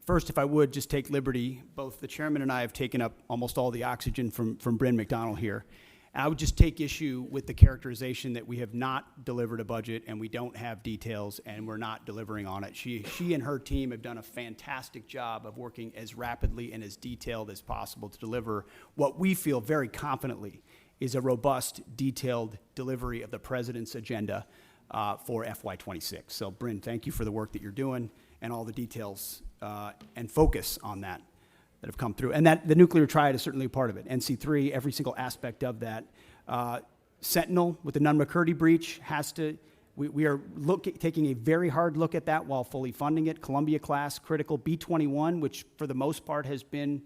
First, if I would just take liberty, both the chairman and I have taken up almost all the oxygen from Bryn McDonald here. I would just take issue with the characterization that we have not delivered a budget and we don't have details and we're not delivering on it. She and her team have done a fantastic job of working as rapidly and as detailed as possible to deliver what we feel very confidently is a robust, detailed delivery of the president's agenda for FY26. So, Bryn, thank you for the work that you're doing and all the details and focus on that have come through. And that the nuclear triad is certainly a part of it. NC3, every single aspect of that. Sentinel with the Nunn-McCurdy breach has to, we are taking a very hard look at that while fully funding it. Columbia class, critical. B-21, which for the most part has been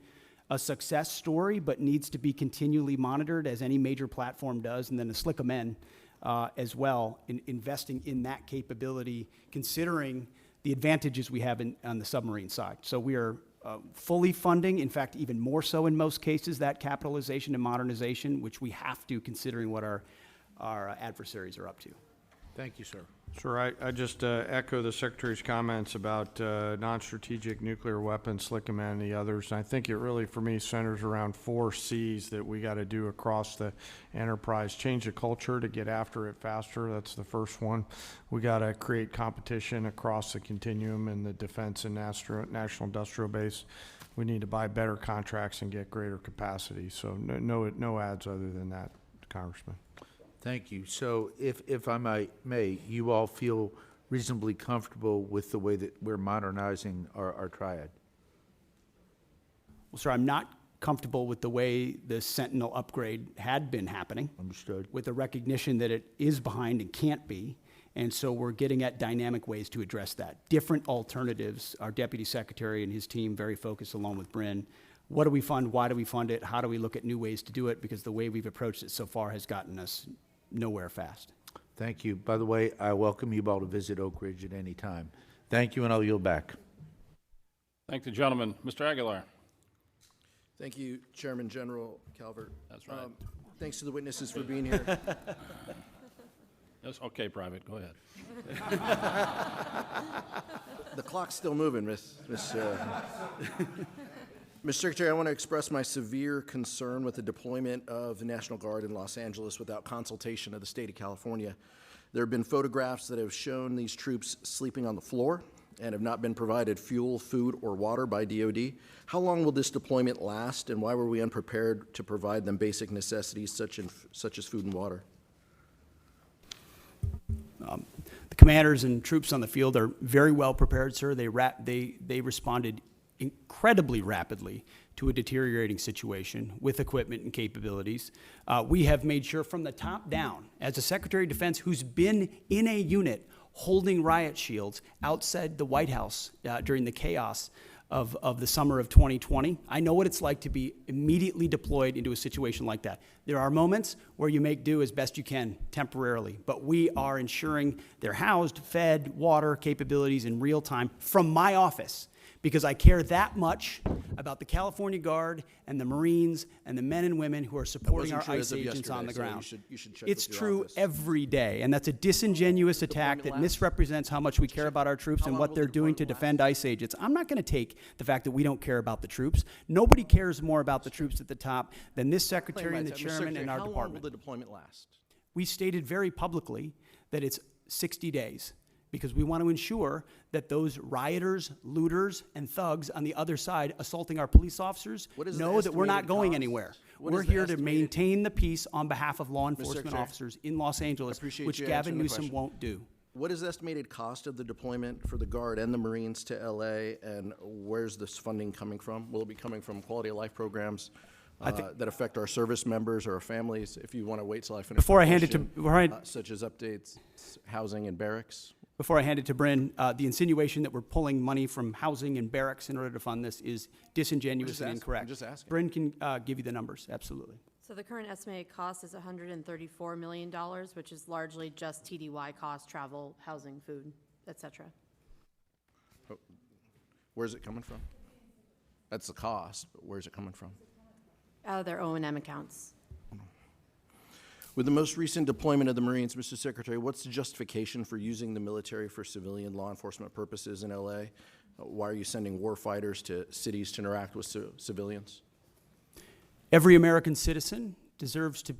a success story, but needs to be continually monitored as any major platform does. And then the SLCM as well, investing in that capability, considering the advantages we have on the submarine side. So we are fully funding, in fact, even more so in most cases, that capitalization and modernization, which we have to, considering what our adversaries are up to. Thank you, sir. Sure, I just echo the Secretary's comments about non-strategic nuclear weapons, SLCM and the others. And I think it really, for me, centers around 4 C's that we got to do across the enterprise. Change the culture to get after it faster. That's the first one. We got to create competition across the continuum in the defense and national industrial base. We need to buy better contracts and get greater capacity. So no ads other than that, Congressman. Thank you. So if I may, you all feel reasonably comfortable with the way that we're modernizing our triad? Well, sir, I'm not comfortable with the way the Sentinel upgrade had been happening. Understood. With the recognition that it is behind and can't be. And so we're getting at dynamic ways to address that. Different alternatives. Our Deputy Secretary and his team very focused along with Bryn. What do we fund? Why do we fund it? How do we look at new ways to do it? Because the way we've approached it so far has gotten us nowhere fast. Thank you. By the way, I welcome you all to visit Oak Ridge at any time. Thank you, and I'll yield back. Thank the gentleman. Mr. Aguilar. Thank you, Chairman General Calvert. That's right. Thanks to the witnesses for being here. Yes, okay, Private, go ahead. The clock's still moving, Mr. Secretary, I want to express my severe concern with the deployment of the National Guard in Los Angeles without consultation of the state of California. There have been photographs that have shown these troops sleeping on the floor and have not been provided fuel, food, or water by DOD. How long will this deployment last, and why were we unprepared to provide them basic necessities such as food and water? The commanders and troops on the field are very well prepared, sir. They responded incredibly rapidly to a deteriorating situation with equipment and capabilities. We have made sure from the top down, as a Secretary of Defense who's been in a unit holding riot shields outside the White House during the chaos of the summer of 2020. I know what it's like to be immediately deployed into a situation like that. There are moments where you make do as best you can temporarily, but we are ensuring they're housed, fed, water capabilities in real time from my office, because I care that much about the California Guard and the Marines and the men and women who are supporting our ICE agents on the ground. You should check It's with your true office. every day, and that's a disingenuous attack that misrepresents how much we care about our troops and what they're doing to defend ICE agents. I'm not going to take the fact that we don't care about the troops. Nobody cares more about the troops at the top than this Secretary and the Chairman and our department. How long will the deployment last? We stated very publicly that it's 60 days. Because we want to ensure that those rioters, looters, and thugs on the other side assaulting our police officers know that we're not going anywhere. We're here to maintain the peace on behalf of law enforcement officers in Los Angeles, which Gavin Newsom won't do. What is the estimated cost of the deployment for the Guard and the Marines to LA, and where's this funding coming from? Will it be coming from quality of life programs that affect our service members or our families? If you want to wait till I finish Before I hand it to such as updates, housing and barracks. Before I hand it to Bryn, the insinuation that we're pulling money from housing and barracks in order to fund this is disingenuous and incorrect. I'm just asking. Bryn can give you the numbers, absolutely. So the current estimated cost is $134 million, which is largely just TDY costs, travel, housing, food, et cetera. Where's it coming from? That's the cost, but where's it coming from? Out of their O&M accounts. With the most recent deployment of the Marines, Mr. Secretary, what's the justification for using the military for civilian law enforcement purposes in LA? Why are you sending war fighters to cities to interact with civilians? Every American citizen deserves to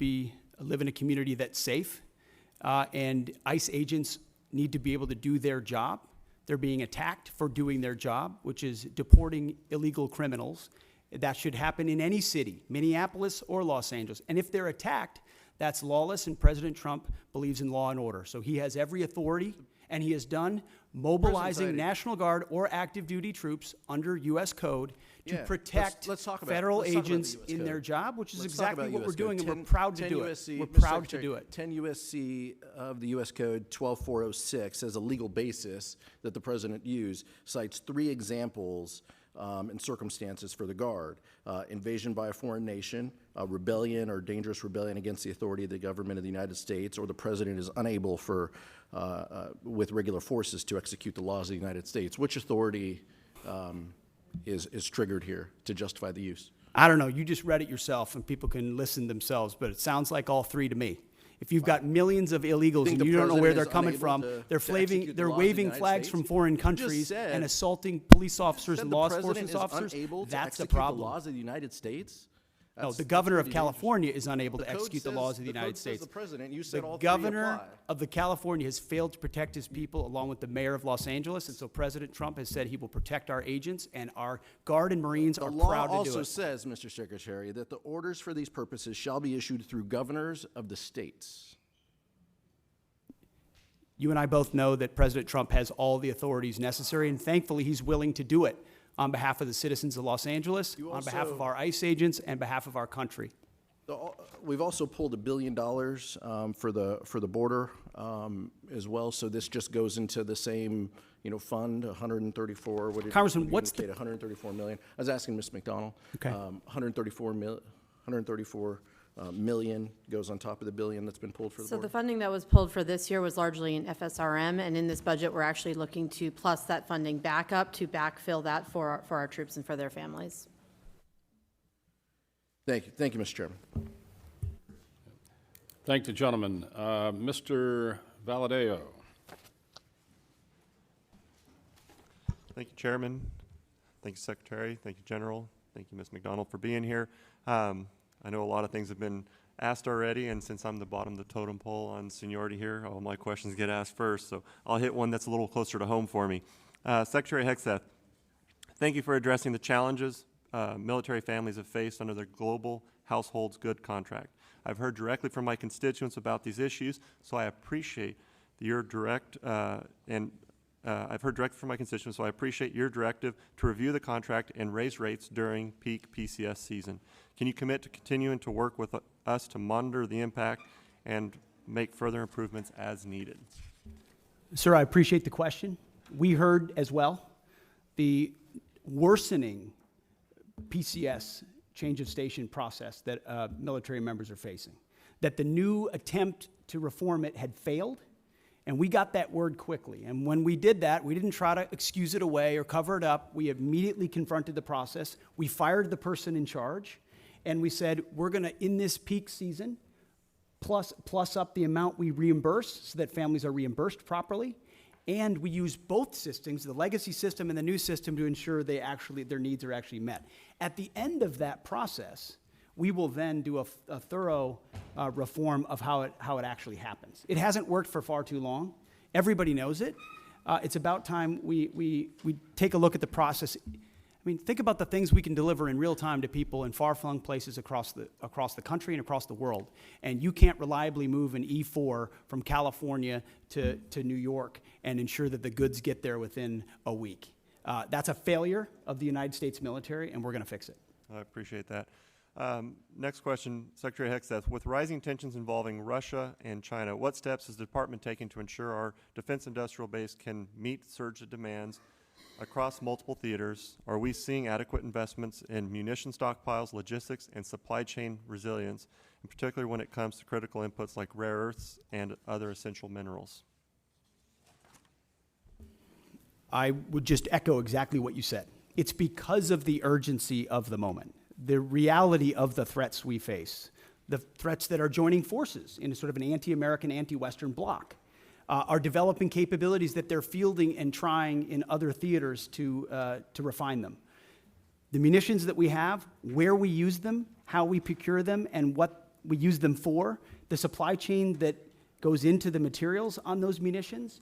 live in a community that's safe, and ICE agents need to be able to do their job. They're being attacked for doing their job, which is deporting illegal criminals. That should happen in any city, Minneapolis or Los Angeles. And if they're attacked, that's lawless, and President Trump believes in law and order. So he has every authority, and he has done mobilizing National Guard or active duty troops under U.S. code to protect federal agents in their job, which is exactly what we're doing, and we're proud to do it. We're proud to do it. 10 U.S.C. of the U.S. Code 12406 as a legal basis that the president used, cites 3 examples and circumstances for the Guard: invasion by a foreign nation, rebellion or dangerous rebellion against the authority of the government of the United States, or the president is unable with regular forces to execute the laws of the United States. Which authority is triggered here to justify the use? I don't know. You just read it yourself, and people can listen themselves, but it sounds like all 3 to me. If you've got millions of illegals and you don't know where they're coming from, they're waving flags from foreign countries and assaulting police officers and law enforcement officers, that's a problem. The laws of the United States? No, the governor of California is unable to execute the laws of the United States. The president, you said all the governor of the California has failed to protect his people, along with the mayor of Los Angeles, and so President Trump has said he will protect our agents, and our Guard and Marines are proud to do it. The law also says, Mr. Secretary, that the orders for these purposes shall be issued through governors of the states. You and I both know that President Trump has all the authorities necessary, and thankfully he's willing to do it on behalf of the citizens of Los Angeles, on behalf of our ICE agents, and behalf of our country. We've also pulled $1 billion for the border as well. So this just goes into the same fund, 134. What did Congressman, what's the 134 million? I was asking Ms. McDonnell. Okay. 134 million goes on top of the billion that's been pulled for the So border. the funding that was pulled for this year was largely in FSRM, and in this budget, we're actually looking to plus that funding back up to backfill that for our troops and for their families. Thank you. Thank you, Mr. Chairman. Thank the gentleman. Mr. Valadeo. Thank you, Chairman. Thank you, Secretary. Thank you, General. Thank you, Ms. McDonnell, for being here. I know a lot of things have been asked already, and since I'm the bottom of the totem pole on seniority here, all my questions get asked first, so I'll hit one that's a little closer to home for me. Secretary Hegseth, thank you for addressing the challenges military families have faced under the Global Households Good Contract. I've heard directly from my constituents about these issues, so I appreciate your I've heard directly from my constituents, so I appreciate your directive to review the contract and raise rates during peak PCS season. Can you commit to continuing to work with us to monitor the impact and make further improvements as needed? Sir, I appreciate the question. We heard as well the worsening PCS change of station process that military members are facing, that the new attempt to reform it had failed, and we got that word quickly. And when we did that, we didn't try to excuse it away or cover it up. We immediately confronted the process. We fired the person in charge, and we said, we're going to, in this peak season, plus up the amount we reimburse so that families are reimbursed properly. And we use both systems, the legacy system and the new system, to ensure their needs are actually met. At the end of that process, we will then do a thorough reform of how it actually happens. It hasn't worked for far too long. Everybody knows it. It's about time we take a look at the process. I mean, think about the things we can deliver in real time to people in far-flung places across the country and across the world. And you can't reliably move an E4 from California to New York and ensure that the goods get there within a week. That's a failure of the United States military, and we're going to fix it. I appreciate that. Next question, Secretary Hegseth. With rising tensions involving Russia and China, what steps is the department taking to ensure our defense industrial base can meet surge of demands across multiple theaters? Are we seeing adequate investments in munition stockpiles, logistics, and supply chain resilience, in particular when it comes to critical inputs like rare earths and other essential minerals? I would just echo exactly what you said. It's because of the urgency of the moment, the reality of the threats we face, the threats that are joining forces in a sort of an anti-American, anti-Western bloc, are developing capabilities that they're fielding and trying in other theaters to refine them. The munitions that we have, where we use them, how we procure them, and what we use them for, the supply chain that goes into the materials on those munitions,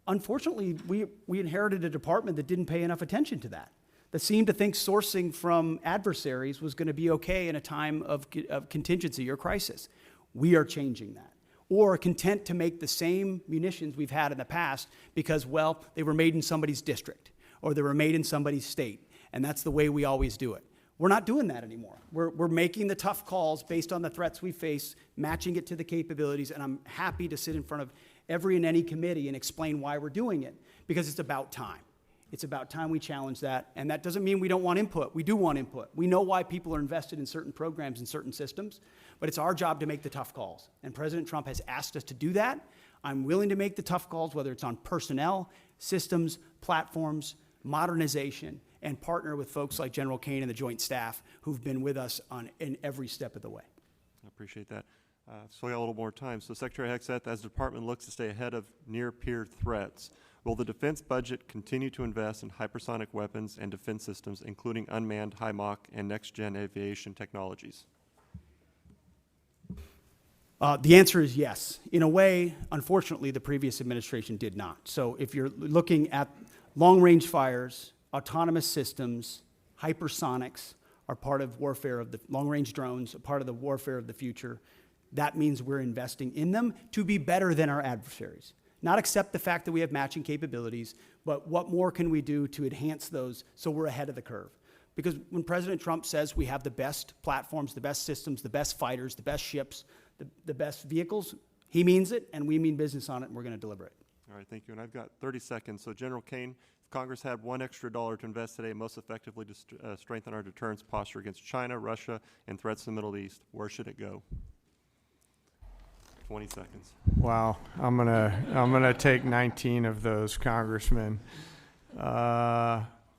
unfortunately, we inherited a department that didn't pay enough attention to that seemed to think sourcing from adversaries was going to be okay in a time of contingency or crisis. We are changing that. Or content to make the same munitions we've had in the past because, well, they were made in somebody's district or they were made in somebody's state, and that's the way we always do it. We're not doing that anymore. We're making the tough calls based on the threats we face, matching it to the capabilities, and I'm happy to sit in front of every and any committee and explain why we're doing it, because it's about time. It's about time we challenge that, and that doesn't mean we don't want input. We do want input. We know why people are invested in certain programs and certain systems, but it's our job to make the tough calls, and President Trump has asked us to do that. I'm willing to make the tough calls, whether it's on personnel, systems, platforms, modernization, and partner with folks like General Kane and the Joint Staff who've been with us in every step of the way. I appreciate that. So we got a little more time. So Secretary Hegseth, as the department looks to stay ahead of near-peer threats, will the defense budget continue to invest in hypersonic weapons and defense systems, including unmanned, high Mach, and next-gen aviation technologies? The answer is yes. In a way, unfortunately, the previous administration did not. So if you're looking at long-range fires, autonomous systems, hypersonics are part of warfare of the long-range drones, a part of the warfare of the future. That means we're investing in them to be better than our adversaries. Not accept the fact that we have matching capabilities, but what more can we do to enhance those so we're ahead of the curve? Because when President Trump says we have the best platforms, the best systems, the best fighters, the best ships, the best vehicles, he means it, and we mean business on it, and we're going to deliver it. All right, thank you. And I've got 30 seconds. So General Kane, if Congress had $1 extra to invest today most effectively to strengthen our deterrence posture against China, Russia, and threats in the Middle East, where should it go? 20 seconds. Wow, I'm gonna take 19 of those, Congressman.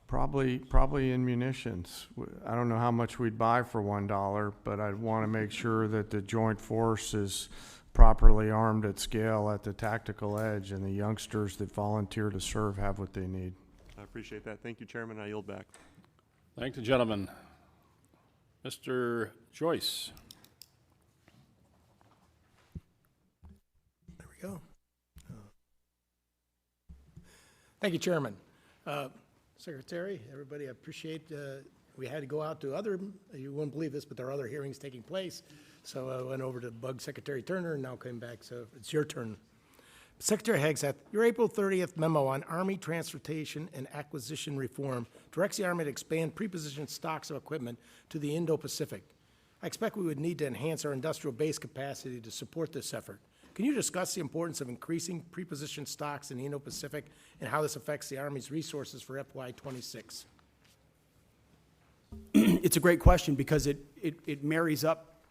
Probably in munitions. I don't know how much we'd buy for $1, but I'd want to make sure that the joint force is properly armed at scale at the tactical edge, and the youngsters that volunteer to serve have what they need. I appreciate that. Thank you, Chairman. I yield back. Thank the gentleman. Mr. Joyce. There we go. Thank you, Chairman. Secretary, everybody, I appreciate we had to go out to other, you wouldn't believe this, but there are other hearings taking place. So I went over to bug Secretary Turner and now came back, so it's your turn. Secretary Hegseth, your April 30th memo on Army transportation and acquisition reform directs the Army to expand prepositioned stocks of equipment to the Indo-Pacific. I expect we would need to enhance our industrial base capacity to support this effort. Can you discuss the importance of increasing prepositioned stocks in the Indo-Pacific and how this affects the Army's resources for FY26? It's a great question because it marries up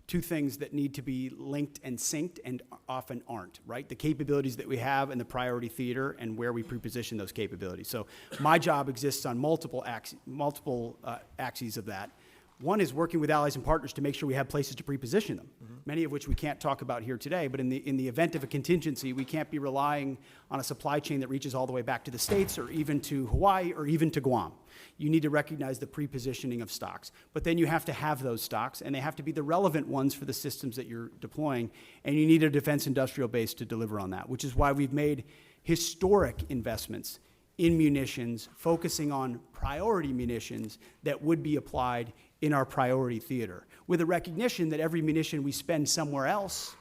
two things that need to be linked and synced and often aren't, right? The capabilities that we have in the priority theater and where we preposition those capabilities. So my job exists on multiple axes of that. One is working with allies and partners to make sure we have places to preposition them, many of which we can't talk about here today, but in the event of a contingency, we can't be relying on a supply chain that reaches all the way back to the States or even to Hawaii or even to Guam. You need to recognize the prepositioning of stocks, but then you have to have those stocks, and they have to be the relevant ones for the systems that you're deploying, and you need a defense industrial base to deliver on that, which is why we've made historic investments in munitions, focusing on priority munitions that would be applied in our priority theater, with a recognition that every munition we spend somewhere else,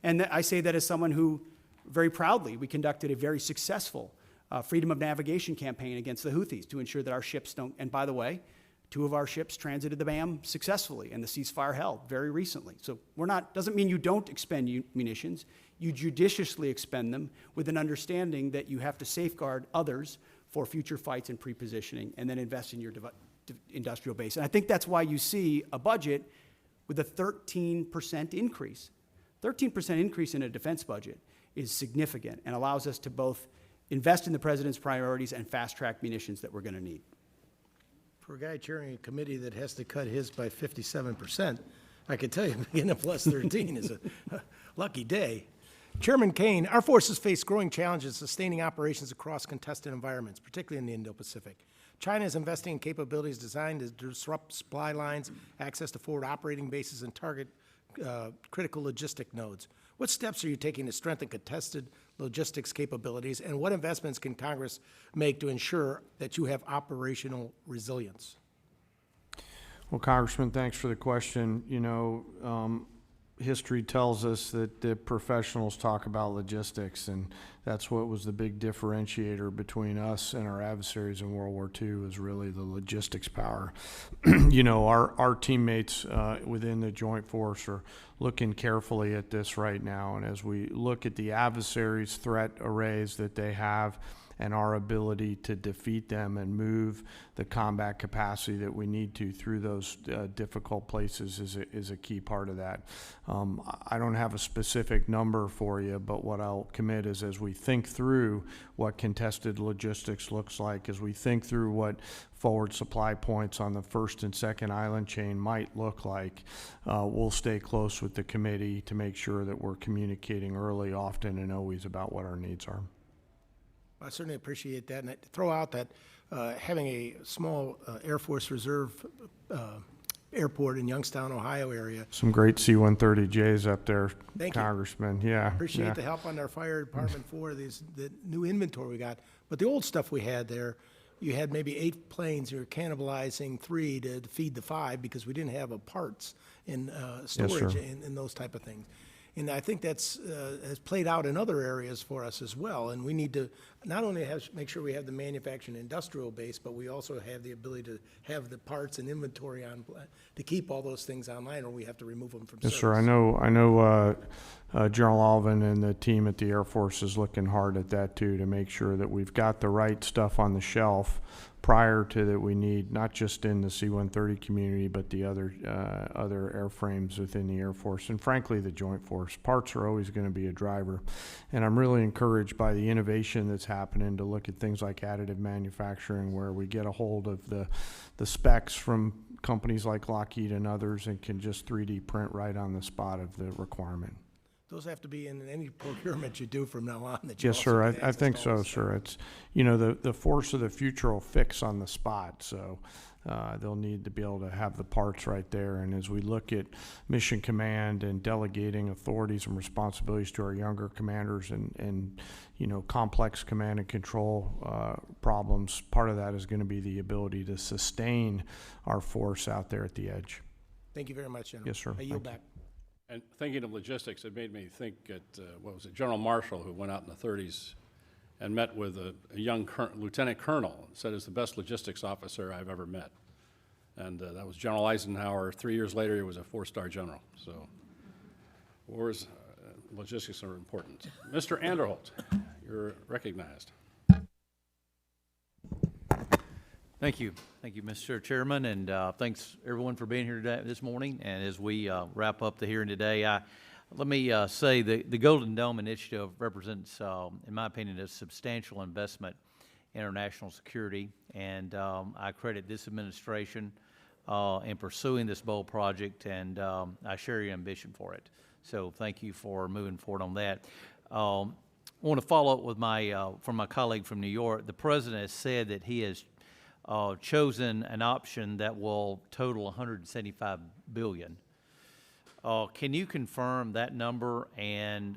and I say that as someone who, very proudly, we conducted a very successful freedom of navigation campaign against the Houthis to ensure that our ships don't, and by the way, 2 of our ships transited the BAM successfully, and the ceasefire held very recently. So doesn't mean you don't expend munitions, you judiciously expend them with an understanding that you have to safeguard others for future fights and prepositioning, and then invest in your industrial base. And I think that's why you see a budget with a 13% increase. 13% increase in a defense budget is significant and allows us to both invest in the president's priorities and fast-track munitions that we're going to need. For a guy chairing a committee that has to cut his by 57%, I can tell you being a plus 13 is a lucky day. Chairman Kane, our forces face growing challenges sustaining operations across contested environments, particularly in the Indo-Pacific. China is investing in capabilities designed to disrupt supply lines, access to forward operating bases, and target critical logistic nodes. What steps are you taking to strengthen contested logistics capabilities, and what investments can Congress make to ensure that you have operational resilience? Well, Congressman, thanks for the question. You know, history tells us that the professionals talk about logistics, and that's what was the big differentiator between us and our adversaries in World War II, was really the logistics power. You know, our teammates within the Joint Force are looking carefully at this right now, and as we look at the adversaries' threat arrays that they have and our ability to defeat them and move the combat capacity that we need to through those difficult places is a key part of that. I don't have a specific number for you, but what I'll commit is, as we think through what contested logistics looks like, as we think through what forward supply points on the first and second island chain might look like, we'll stay close with the committee to make sure that we're communicating early, often, and always about what our needs are. I certainly appreciate that, and I throw out that having a small Air Force Reserve airport in Youngstown, Ohio area. Some great C-130Js up there, Thank you. Congressman. Yeah. Appreciate the help on our fire department for the new inventory we got. But the old stuff we had there, you had maybe 8 planes. You were cannibalizing 3 to feed the 5 because we didn't have parts in storage and those type of things. And I think that's has played out in other areas for us as well. And we need to not only make sure we have the manufacturing industrial base, but we also have the ability to have the parts and inventory on to keep all those things online, or we have to remove them from service. Yes, sir. I know General Alvin and the team at the Air Force is looking hard at that too, to make sure that we've got the right stuff on the shelf prior to that we need, not just in the C-130 community, but the other airframes within the Air Force, and frankly the Joint Force. Parts are always going to be a driver, and I'm really encouraged by the innovation that's happening to look at things like additive manufacturing, where we get a hold of the specs from companies like Lockheed and others and can just 3D print right on the spot of the requirement. Those have to be in any procurement you do from now on. Yes, sir. I think so, sir. It's, you know, the force of the future will fix on the spot, so they'll need to be able to have the parts right there. And as we look at mission command and delegating authorities and responsibilities to our younger commanders and you know, complex command and control problems, part of that is going to be the ability to sustain our force out there at the edge. Thank you very much, General. Yes, sir. I yield back. And thinking of logistics, it made me think at, what was it, General Marshall, who went out in the 30s and met with a young lieutenant colonel, and said it's the best logistics officer I've ever met. And that was General Eisenhower. 3 years later, he was a 4-star general. So wars, logistics are important. Mr. Anderholt, you're recognized. Thank you. Thank you, Mr. Chairman, and thanks everyone for being here today, this morning. And as we wrap up the hearing today, let me say the Golden Dome Initiative represents, in my opinion, a substantial investment in our national security, and I credit this administration in pursuing this bold project, and I share your ambition for it. So thank you for moving forward on that. I want to follow up with from my colleague from New York. The President has said that he has chosen an option that will total $175 billion. Can you confirm that number, and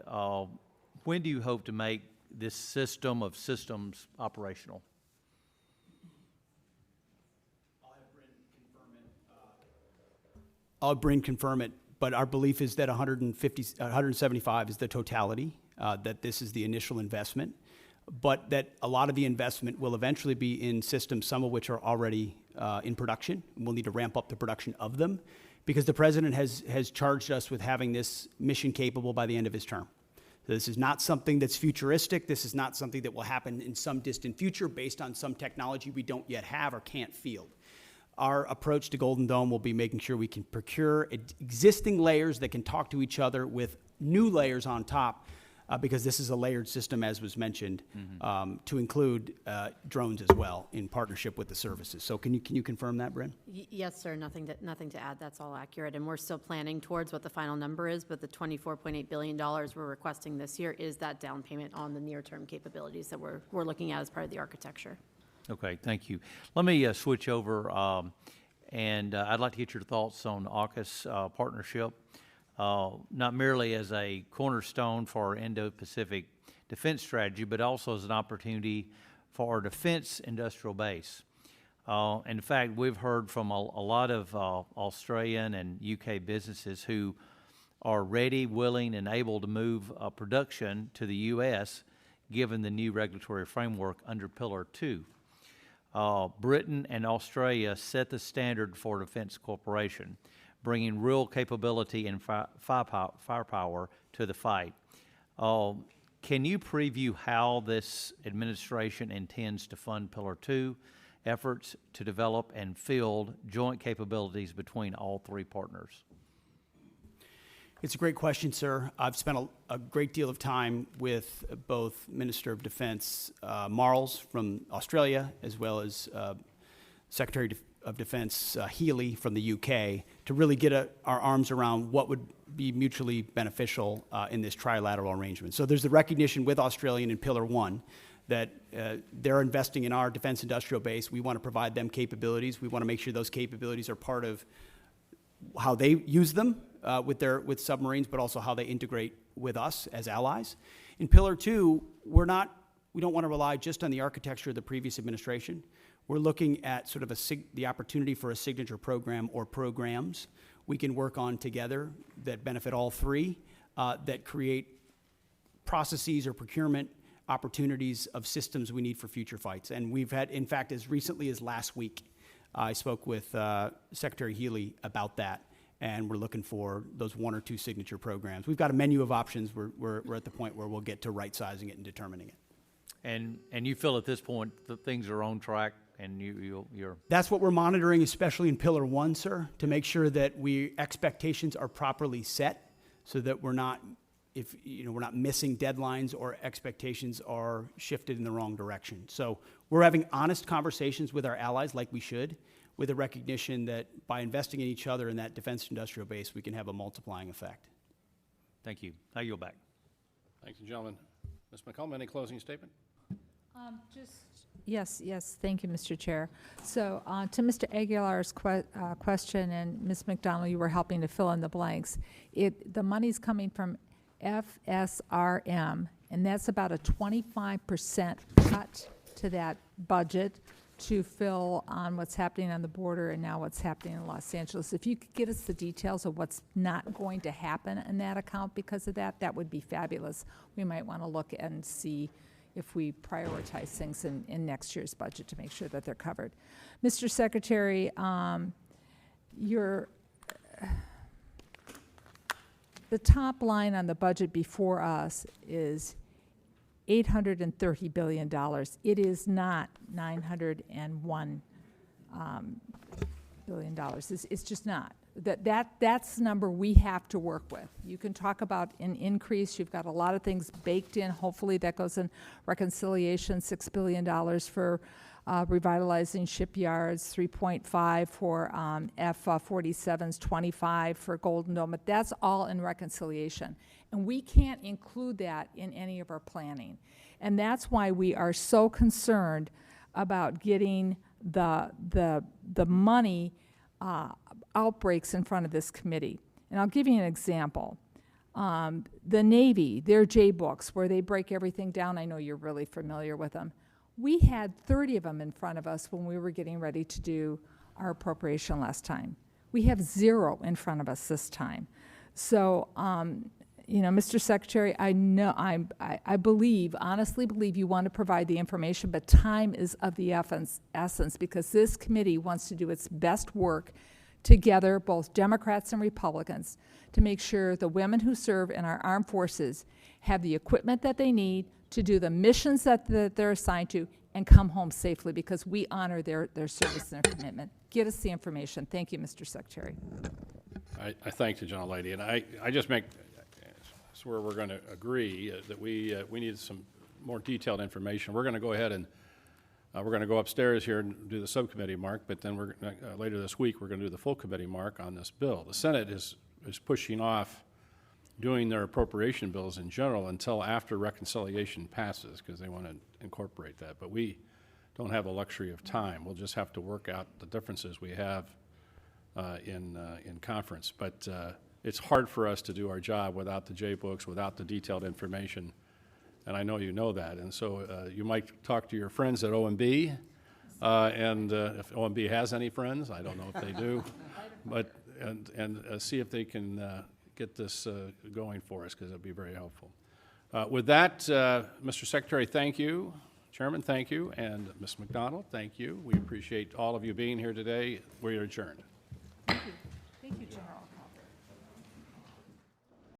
when do you hope to make this system of systems operational? I'll have Bryn confirm it, but our belief is that 175 is the totality, that this is the initial investment, but that a lot of the investment will eventually be in systems, some of which are already in production. We'll need to ramp up the production of them because the President has charged us with having this mission capable by the end of his term. So this is not something that's futuristic. This is not something that will happen in some distant future based on some technology we don't yet have or can't field. Our approach to Golden Dome will be making sure we can procure existing layers that can talk to each other with new layers on top, because this is a layered system, as was mentioned, to include drones as well in partnership with the services. So can you confirm that, Bryn? Yes, sir. Nothing to add. That's all accurate. And we're still planning towards what the final number is, but the $24.8 billion we're requesting this year is that down payment on the near-term capabilities that we're looking at as part of the architecture. Okay, thank you. Let me switch over, and I'd like to get your thoughts on AUKUS partnership, not merely as a cornerstone for our Indo-Pacific defense strategy, but also as an opportunity for our defense industrial base. In fact, we've heard from a lot of Australian and UK businesses who are ready, willing, and able to move production to the U.S. given the new regulatory framework under Pillar 2. Britain and Australia set the standard for defense cooperation, bringing real capability and firepower to the fight. Can you preview how this administration intends to fund Pillar 2 efforts to develop and field joint capabilities between all three partners? It's a great question, sir. I've spent a great deal of time with both Minister of Defense Marles from Australia, as well as Secretary of Defense Healy from the UK, to really get our arms around what would be mutually beneficial in this trilateral arrangement. So there's the recognition with Australia in Pillar 1 that they're investing in our defense industrial base. We want to provide them capabilities. We want to make sure those capabilities are part of how they use them with submarines, but also how they integrate with us as allies. In Pillar 2, we don't want to rely just on the architecture of the previous administration. We're looking at sort of the opportunity for a signature program or programs we can work on together that benefit all three, that create processes or procurement opportunities of systems we need for future fights. And we've had, in fact, as recently as last week, I spoke with Secretary Healy about that, and we're looking for those one or two signature programs. We've got a menu of options. We're at the point where we'll get to right-sizing it and determining it. And you feel at this point that things are on track, and you're... That's what we're monitoring, especially in Pillar 1, sir, to make sure that expectations are properly set, so that we're not missing deadlines or expectations are shifted in the wrong direction. So we're having honest conversations with our allies, like we should, with a recognition that by investing in each other in that defense industrial base, we can have a multiplying effect. Thank you. I yield back. Thank you, gentlemen. Ms. McCollum, any closing statement? Yes, thank you, Mr. Chair. So to Mr. Aguilar's question, and Ms. McDonnell, you were helping to fill in the blanks. The money's coming from FSRM, and that's about a 25% cut to that budget to fill on what's happening on the border and now what's happening in Los Angeles. If you could get us the details of what's not going to happen in that account because of that, that would be fabulous. We might want to look and see if we prioritize things in next year's budget to make sure that they're covered. Mr. Secretary, the top line on the budget before us is $830 billion. It is not $901 billion. It's just not. That's the number we have to work with. You can talk about an increase. You've got a lot of things baked in. Hopefully that goes in reconciliation, $6 billion for revitalizing shipyards, 3.5 for F-47s, 25 for Golden Dome, but that's all in reconciliation. And we can't include that in any of our planning. And that's why we are so concerned about getting the money outbreaks in front of this committee. And I'll give you an example. The Navy, their J-books, where they break everything down, I know you're really familiar with them. We had 30 of them in front of us when we were getting ready to do our appropriation last time. We have 0 in front of us this time. So, Mr. Secretary, I know I honestly believe you want to provide the information, but time is of the essence because this committee wants to do its best work together, both Democrats and Republicans, to make sure the women who serve in our armed forces have the equipment that they need to do the missions that they're assigned to and come home safely because we honor their service and their commitment. Get us the information. Thank you, Mr. Secretary. I thank the gentlelady, and I just make that's where we're going to agree that we need some more detailed information. We're going to go ahead and we're going to go upstairs here and do the subcommittee mark, but then we're later this week we're going to do the full committee mark on this bill. The Senate is pushing off doing their appropriation bills in general until after reconciliation passes because they want to incorporate that. But we don't have the luxury of time. We'll just have to work out the differences we have in conference. But it's hard for us to do our job without the J-books, without the detailed information, and I know you know that. And so you might talk to your friends at OMB, and if OMB has any friends, I don't know if they do, but and see if they can get this going for us, because it'd be very helpful. With that, Mr. Secretary, thank you. Chairman, thank you. And Ms. MacDonnell, thank you. We appreciate all of you being here today. We are adjourned. Thank you.